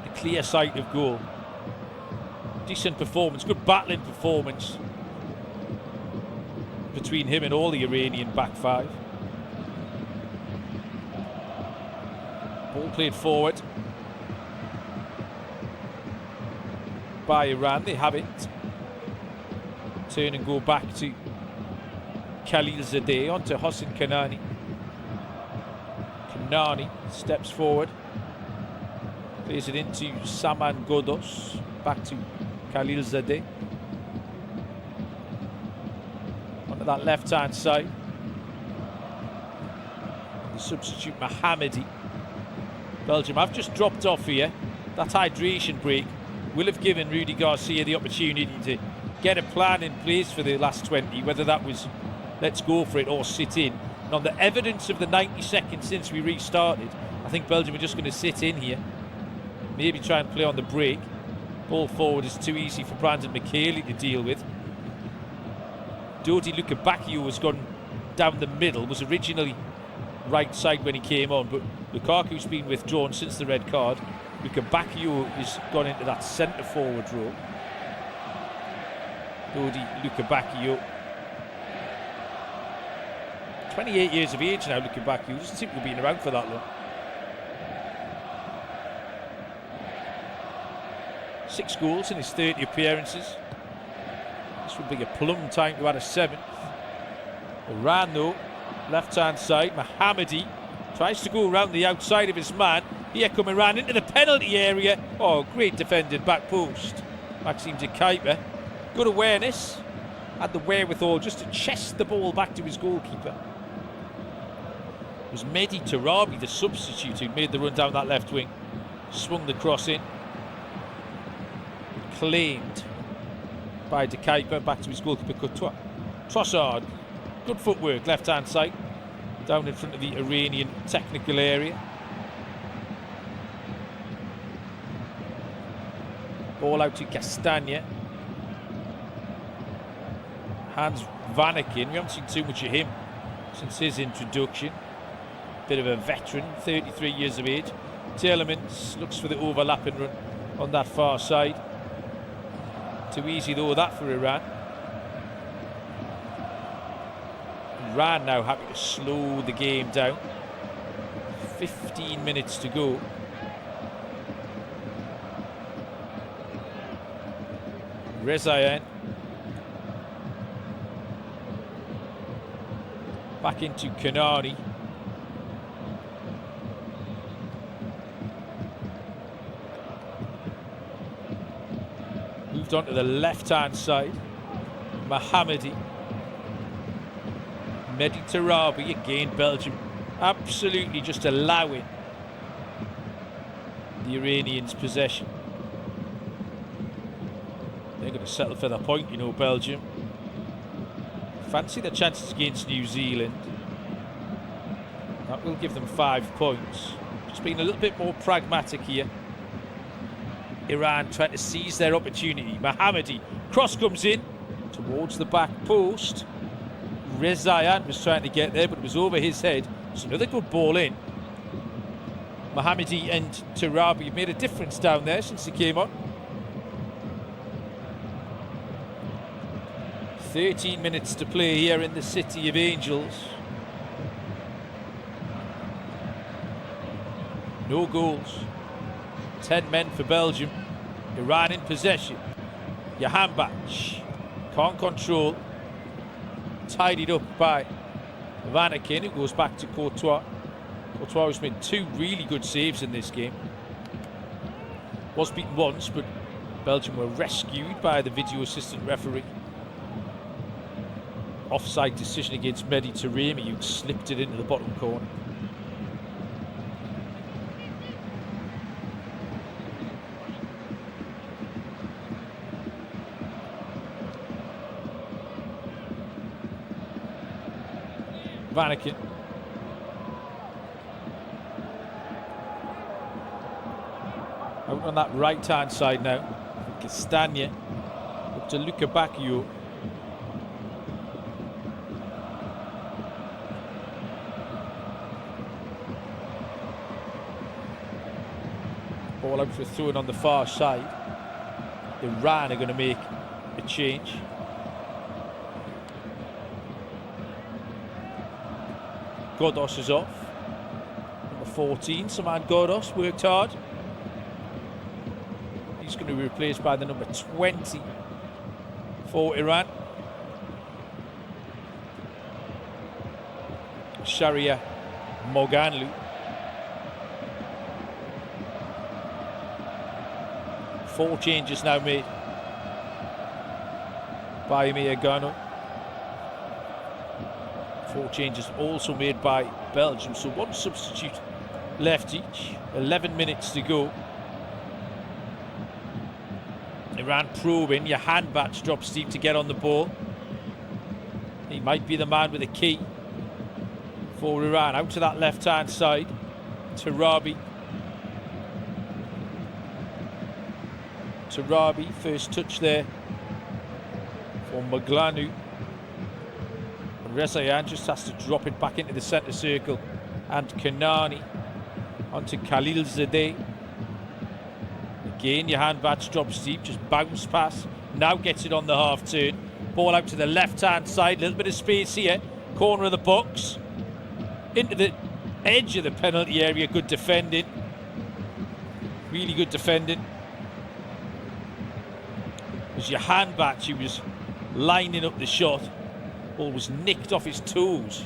The clear sight of goal. Decent performance, good battling performance between him and all the Iranian back five. Ball played forward by Iran. They have it. Turn and go back to Khalilzadeh, onto Hossein Kanani. Kanani steps forward, plays it into Saman Godos, back to Khalilzadeh. Onto that left-hand side. The substitute Mohammadi. Belgium have just dropped off here. That hydration break will have given Rudy Garcia the opportunity to get a plan in place for the last 20, whether that was let's go for it or sit in. And on the evidence of the 90 seconds since we restarted, I think Belgium are just going to sit in here, maybe try and play on the break. Ball forward is too easy for Brandon McKaylee to deal with. Dodi Lukebakio has gone down the middle, was originally right side when he came on, but Lukaku's been withdrawn since the red card. Lukebakio has gone into that centre forward role. Dodi Lukebakio, 28 years of age now. Lukebakio doesn't seem to have been around for that long. 6 goals in his 30 appearances. This would be a plum time to add a 7th. Iran though, left hand side, Mohammadi tries to go around the outside of his man. Here come Iran into the penalty area. Oh, great defending back post. Maxime de Kuiper, good awareness, had the wherewithal just to chest the ball back to his goalkeeper. It was Mehdi Tarabi, the substitute, who made the run down that left wing. Swung the cross in. Claimed by de Kuiper, back to his goalkeeper Courtois. Trossard, good footwork, left hand side, down in front of the Iranian technical area. Ball out to Castagna. Hans Vanaken, we haven't seen too much of him since his introduction. Bit of a veteran, 33 years of age. Tielemans looks for the overlapping run on that far side. Too easy though that for Iran. Iran now happy to slow the game down. 15 minutes to go. Rezayan back into Kanani. Moved on to the left hand side. Mohammadi. Mehdi Tarabi, again Belgium absolutely just allowing the Iranians possession. They're going to settle for the point, you know, Belgium. Fancy their chances against New Zealand. That will give them 5 points. Just being a little bit more pragmatic here. Iran trying to seize their opportunity. Mohammadi, cross comes in towards the back post. Rezayan was trying to get there, but it was over his head. It's another good ball in. Mohammadi and Tarabi made a difference down there since he came on. 13 minutes to play here in the City of Angels. No goals. 10 men for Belgium. Iran in possession. Jahanbakhsh can't control. Tidied up by Vanaken, who goes back to Courtois. Courtois has made 2 really good saves in this game. Was beaten once, but Belgium were rescued by the video assistant referee. Offside decision against Mehdi Taremi, who slipped it into the bottom corner. Vanaken. Out on that right hand side now. Castagna up to Lukebakio. Ball out for a throw in on the far side. Iran are going to make a change. Godos is off. Number 14, Saman Godos, worked hard. He's going to be replaced by the number 20 for Iran. Sharia Moganlu. 4 changes now made by Emir Gano. 4 changes also made by Belgium, so 1 substitute left each. 11 minutes to go. Iran probing. Your hand batch drops deep to get on the ball. He might be the man with the key for Iran. Out to that left-hand side. Tarabi. Tarabi, first touch there for Maglanu. And Rezayan just has to drop it back into the centre circle. And Kanani onto Khalilzadeh. Again, your hand batch drops deep, just bounce pass. Now gets it on the half turn. Ball out to the left-hand side, a little bit of space here. Corner of the box. Into the edge of the penalty area, good defending. Really good defending. It was your hand batch, he was lining up the shot. Ball was nicked off his toes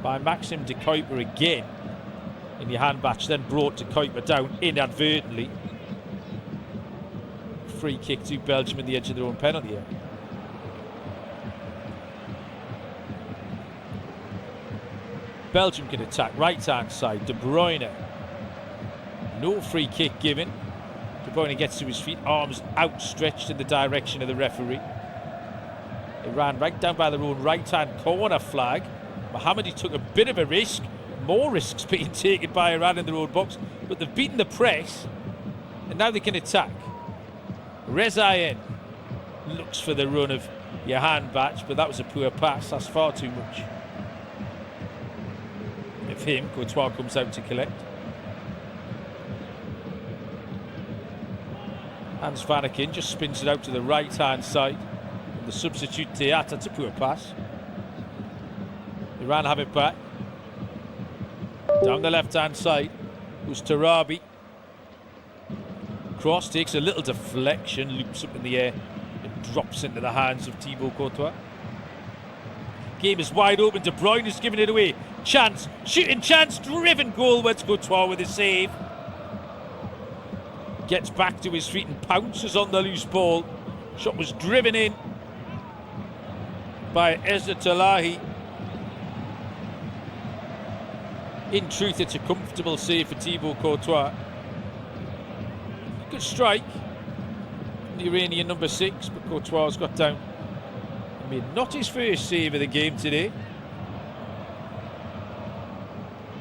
by Maxim de Kuiper again. In your hand batch, then brought de Kuiper down inadvertently. Free kick to Belgium at the edge of their own penalty area. Belgium can attack right hand side. De Bruyne. No free kick given. De Bruyne gets to his feet, arms outstretched in the direction of the referee. Iran right down by their own right hand corner flag. Mohammadi took a bit of a risk. More risks being taken by Iran in their own box, but they've beaten the press and now they can attack. Rezayan looks for the run of your hand batch, but that was a poor pass. That's far too much of him. Courtois comes out to collect. Hans Vanaken just spins it out to the right hand side. And the substitute Teat, that's a poor pass. Iran have it back. Down the left-hand side goes Tarabi. Cross takes a little deflection, loops up in the air and drops into the hands of Thibaut Courtois. Game is wide open. De Bruyne is giving it away. Chance, shooting chance, driven goalwards. Courtois with a save. Gets back to his feet and pounces on the loose ball. Shot was driven in by Ezra Talahi. In truth, it's a comfortable save for Thibaut Courtois. Good strike from the Iranian number 6, but Courtois has got down and made not his first save of the game today.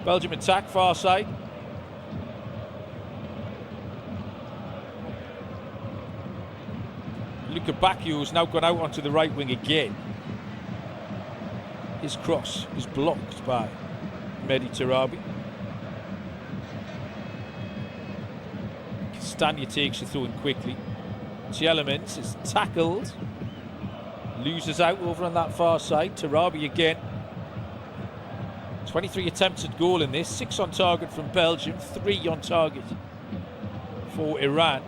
Belgium attack far side. Luka Bacchio has now gone out onto the right wing again. His cross was blocked by Mehdi Tarabi. Castagna takes the throw in quickly. Tielemans is tackled. Loses out over on that far side. Tarabi again. 23 attempts at goal in this. 6 on target from Belgium. 3 on target for Iran.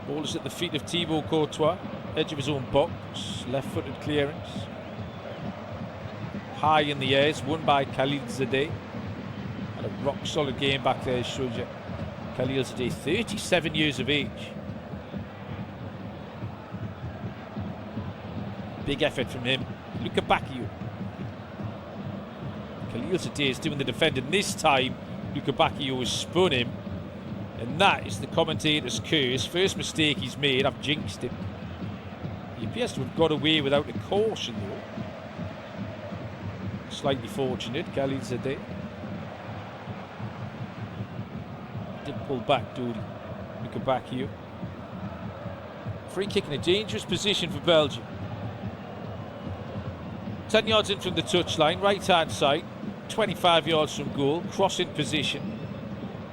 Ball is at the feet of Thibaut Courtois. Edge of his own box. Left-footed clearance. High in the air. It's won by Khalilzadeh. And a rock-solid game back there, shows you. Khalilzadeh, 37 years of age. Big effort from him. Luka Bacchio. Khalilzadeh is doing the defending. This time, Luka Bacchio has spun him. And that is the commentator's curse. First mistake he's made. I've jinxed him. He appears to have got away without a caution, though. Slightly fortunate, Khalilzadeh. Did pull back, Dodi. Luka Bacchio. Free kick in a dangerous position for Belgium. 10 yards in from the touchline, right hand side. 25 yards from goal, cross in position.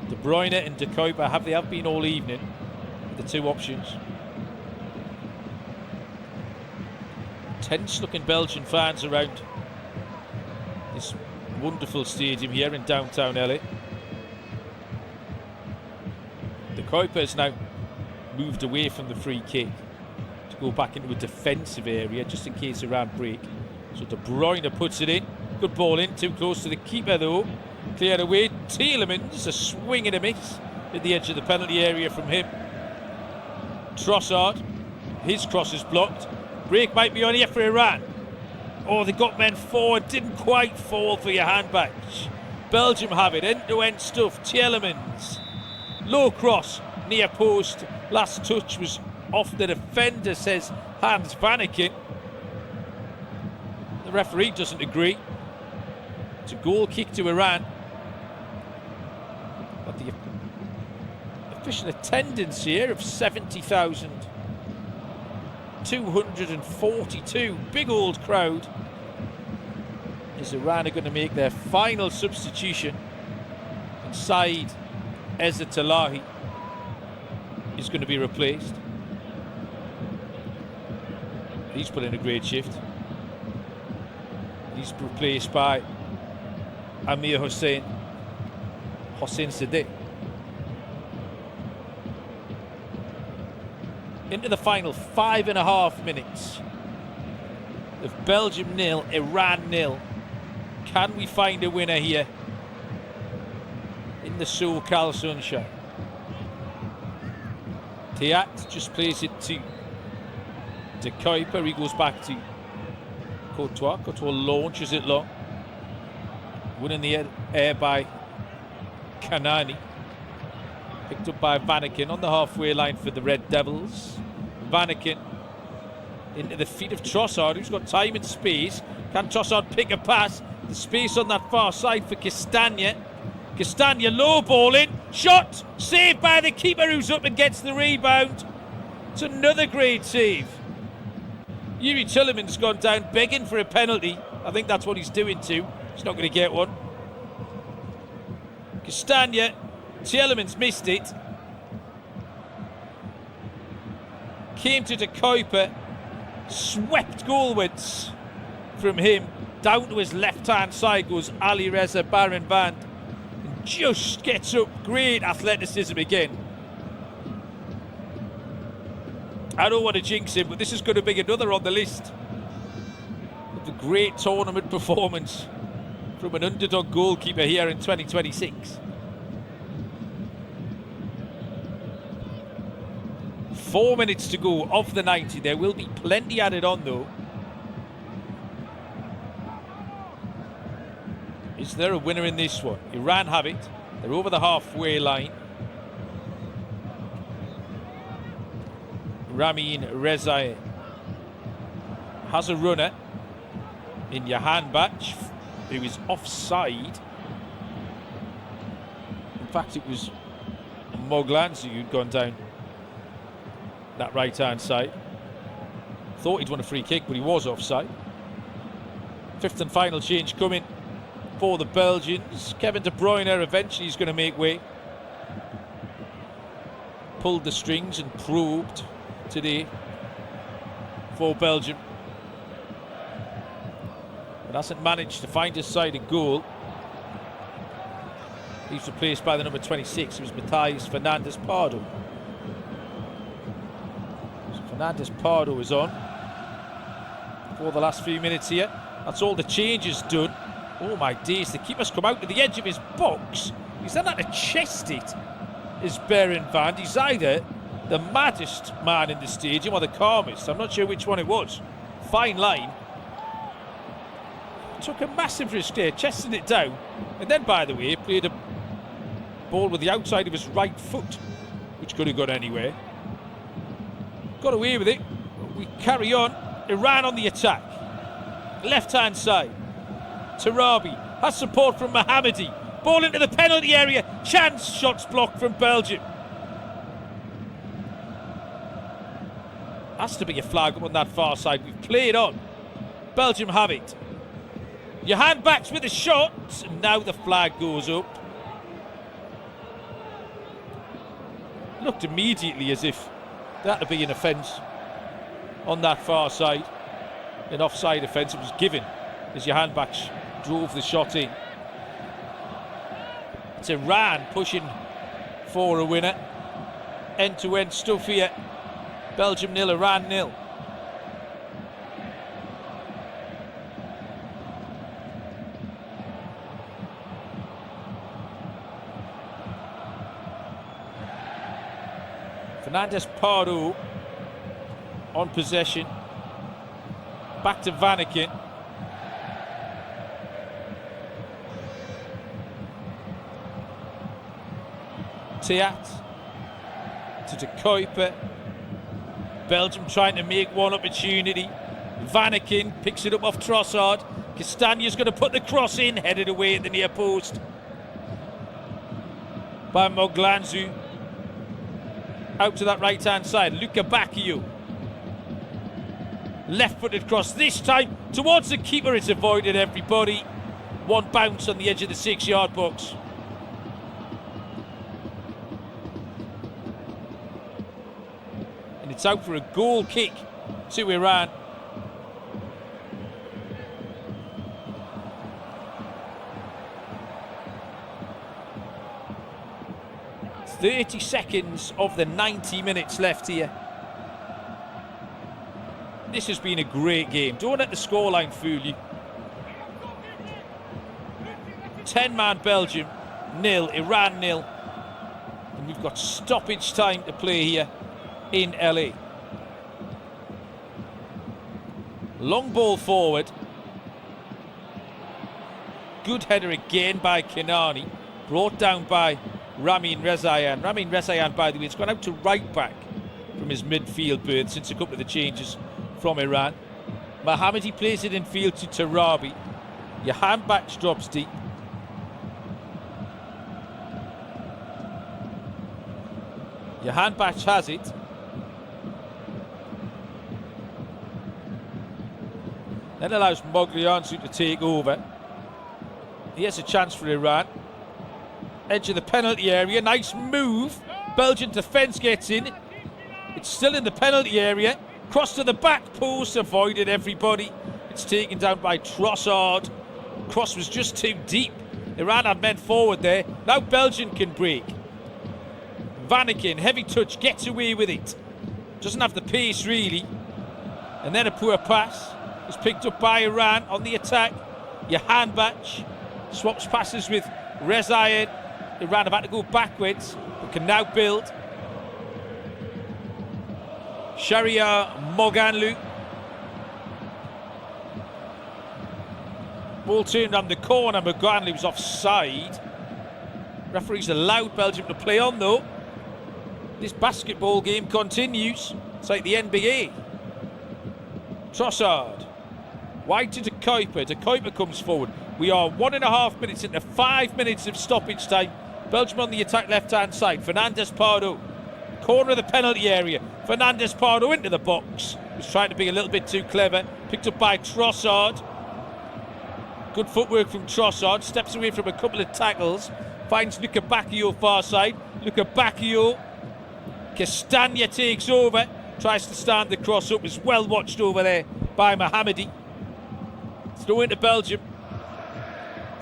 De Bruyne and de Kuiper have been all evening, the two options. Tense looking Belgian fans around this wonderful stadium here in downtown LA. De Kuiper has now moved away from the free kick to go back into a defensive area just in case Iran break. So De Bruyne puts it in. Good ball in, too close to the keeper though. Cleared away. Tielemans, a swing and a miss at the edge of the penalty area from him. Trossard, his cross is blocked. Break might be on here for Iran. Oh, they got men forward, didn't quite fall for your hand batch. Belgium have it. End-to-end stuff. Tielemans. Low cross. Near post. Last touch was off the defender, says Hans Vanaken. The referee doesn't agree. It's a goal kick to Iran. But the official attendance here of 70,242. Big old crowd. Is Iran are going to make their final substitution. And Saeed Ezzatolahi is going to be replaced. He's put in a great shift. He's replaced by Amir Hossein Sadeh. Into the final 5.5 minutes of Belgium 0, Iran 0. Can we find a winner here in the SoCal sunshine? Thiat just plays it to Kuiper. He goes back to Courtois. Courtois launches it long. Winning the air by Kanani. Picked up by Vanaken on the halfway line for the Red Devils. Vanaken into the feet of Trossard, who's got time and space. Can Trossard pick a pass? The space on that far side for Castagna. Castagna low balling. Shot! Saved by the keeper, who's up and gets the rebound. It's another great save. Yuri Tielemans gone down begging for a penalty. I think that's what he's doing too. He's not going to get one. Castagna. Tielemans missed it. Came to De Kuiper. Swept goalwards from him. Down to his left-hand side goes Ali Reza Baranvand. And just gets up. Great athleticism again. I don't want to jinx him, but this is going to be another on the list of the great tournament performance from an underdog goalkeeper here in 2026. 4 minutes to go of the 90. There will be plenty added on though. Is there a winner in this one? Iran have it. They're over the halfway line. Ramin Rezaei has a runner in Jahan Bach, who is offside. In fact, it was Moglanzi who'd gone down that right-hand side. Thought he'd won a free kick, but he was offside. Fifth and final change coming for the Belgians. Kevin De Bruyne eventually is going to make way. Pulled the strings and probed today for Belgium, but hasn't managed to find his side a goal. He's replaced by the number 26, it was Matthias Fernandes Pardo. So Fernandes Pardo is on for the last few minutes here. That's all the changes done. Oh my days, the keeper's come out to the edge of his box. He's then had to chest it, is Baranvand. He's either the maddest man in the stadium or the calmest. I'm not sure which one it was. Fine line. Took a massive risk there, chesting it down. And then, by the way, played a ball with the outside of his right foot, which could have gone anywhere. Got away with it. We carry on. Iran on the attack. Left-hand side. Tarabi has support from Mohammadi. Ball into the penalty area. Chance shots blocked from Belgium. Has to be a flag up on that far side. We've played on. Belgium have it. Jahan Bach with a shot. And now the flag goes up. Looked immediately as if that would be an offence on that far side. An offside offence. It was given as Jahan Bach drove the shot in. It's Iran pushing for a winner. End-to-end stuff here. Belgium 0, Iran 0. Fernandes Pardo on possession. Back to Vanaken. Teat to De Kuiper. Belgium trying to make one opportunity. Vanaken picks it up off Trossard. Castagne's going to put the cross in, headed away at the near post by Moglanzu. Out to that right-hand side, Luca Bacchio. Left-footed cross, this time towards the keeper. It's avoided everybody. One bounce on the edge of the 6-yard box. And it's out for a goal kick to Iran. It's 30 seconds of the 90 minutes left here. This has been a great game. Don't let the scoreline fool you. 10-man Belgium, 0, Iran 0. And we've got stoppage time to play here in LA. Long ball forward. Good header again by Kenani. Brought down by Ramin Rezayan. Ramin Rezayan, by the way, has gone out to right back from his midfield berth since a couple of the changes from Iran. Mohammedi plays it in field to Tarabi. Johan Bach drops deep. Johan Bach has it. Then allows Moglianzu to take over. Here's a chance for Iran. Edge of the penalty area. Nice move. Belgian defence gets in. It's still in the penalty area. Cross to the back post. Avoided everybody. It's taken down by Trossard. Cross was just too deep. Iran had men forward there. Now Belgium can break. Vanaken, heavy touch, gets away with it. Doesn't have the pace really. And then a poor pass. It's picked up by Iran on the attack. Johan Bach swaps passes with Rezayan. Iran about to go backwards, but can now build. Shahriar Moganlu. Ball turned on the corner. Moganlu was offside. Referees allowed Belgium to play on though. This basketball game continues. It's like the NBA. Trossard. Wide to De Kuiper. De Kuiper comes forward. We are 1.5 minutes into 5 minutes of stoppage time. Belgium on the attack left-hand side. Fernandez Pardo. Corner of the penalty area. Fernandez Pardo into the box. Was trying to be a little bit too clever. Picked up by Trossard. Good footwork from Trossard. Steps away from a couple of tackles. Finds Luca Bacchio far side. Luca Bacchio. Castagne takes over. Tries to stand the cross up. Was well watched over there by Mohammedi. Throw into Belgium.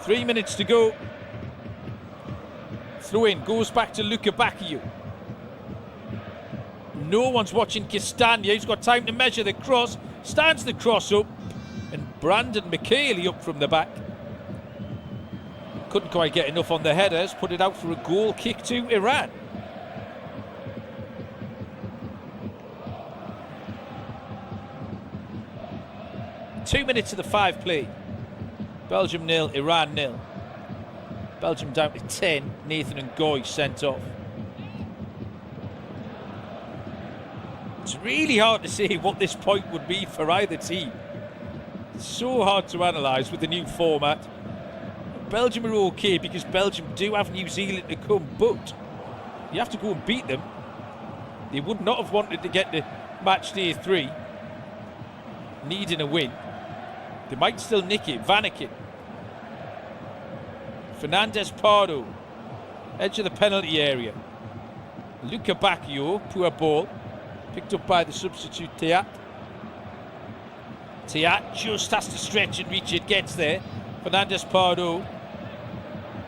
3 minutes to go. Throw in. Goes back to Luca Bacchio. No one's watching Castagne. He's got time to measure the cross. Stands the cross up. And Brandon McKaylee up from the back. Couldn't quite get enough on the headers. Put it out for a goal kick to Iran. Two minutes of the 5 play. Belgium 0, Iran 0. Belgium down to 10. Nathan and Goy sent off. It's really hard to say what this point would be for either team. It's so hard to analyse with the new format. Belgium are okay because Belgium do have New Zealand to come, but you have to go and beat them. They would not have wanted to get to match day 3 needing a win. They might still nick it. Vanaken. Fernandez Pardo. Edge of the penalty area. Luca Bacchio. Poor ball. Picked up by the substitute Teat. Teat just has to stretch and reach it. Gets there. Fernandez Pardo.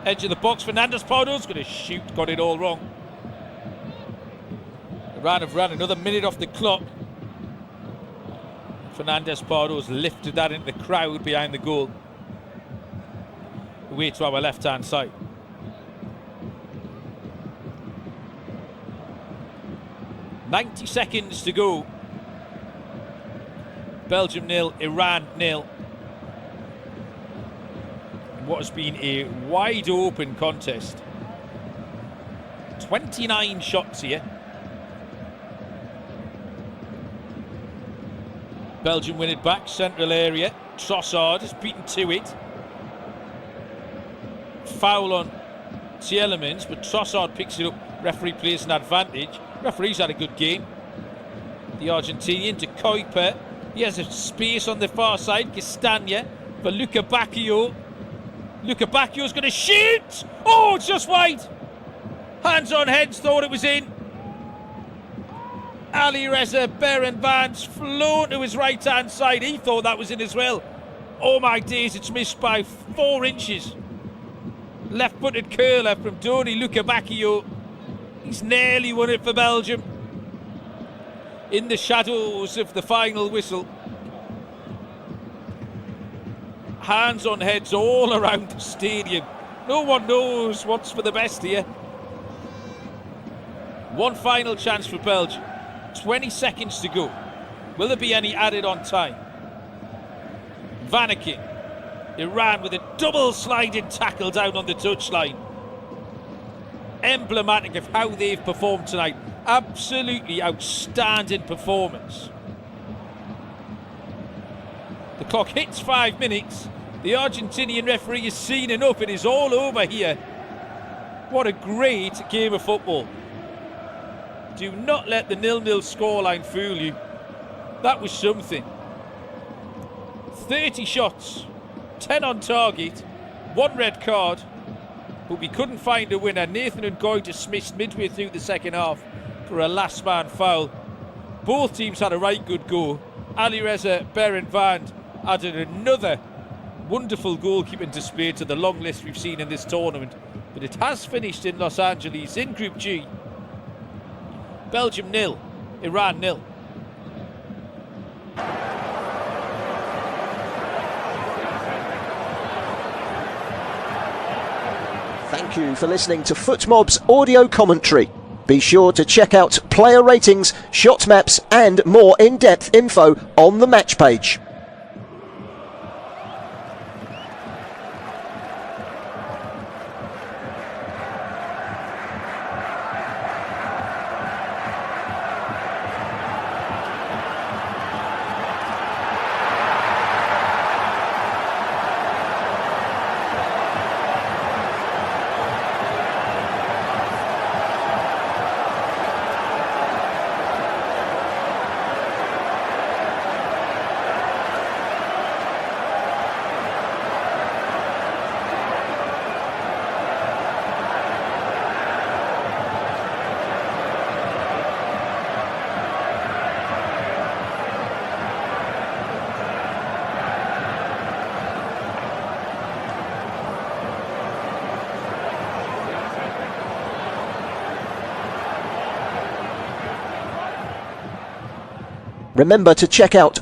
Edge of the box. Fernandez Pardo's going to shoot. Got it all wrong. Iran have ran another minute off the clock. Fernandez Pardo's lifted that into the crowd behind the goal. Away to our left-hand side. .90 seconds to go. Belgium 0, Iran 0. What has been a wide open contest. 29 shots here. Belgium win it back, central area. Trossard is beaten to it. Foul on Tielemans, but Trossard picks it up. Referee plays an advantage. Referee's had a good game. The Argentinian to Kuiper. He has a space on the far side. Castagna for Luca Bacchio. Luca Bacchio's going to shoot! Oh, it's just wide. Hands on heads, thought it was in. Ali Reza Berenvand's flown to his right hand side. He thought that was in as well. Oh my days, it's missed by 4 inches. Left footed curler from Doni Luca Bacchio. He's nearly won it for Belgium. In the shadows of the final whistle. Hands on heads all around the stadium. No one knows what's for the best here. One final chance for Belgium. 20 seconds to go. Will there be any added on time? Vanakin. Iran with a double sliding tackle down on the touchline. Emblematic of how they've performed tonight. Absolutely outstanding performance. The clock hits 5 minutes. The Argentinian referee has seen enough. It is all over here. What a great game of football. Do not let the 0-0 scoreline fool you. That was something. 30 shots, 10 on target, 1 red card, but we couldn't find a winner. Nathan Ngoy dismissed midway through the second half for a last man foul. Both teams had a right good go. Ali Reza Berenvand added another wonderful goalkeeping display to the long list we've seen in this tournament. But it has finished in Los Angeles in Group G. Belgium 0, Iran 0. Thank you for listening to FootMob's audio commentary. Be sure to check out player ratings, shot maps and more in-depth info on the match page. Remember to check out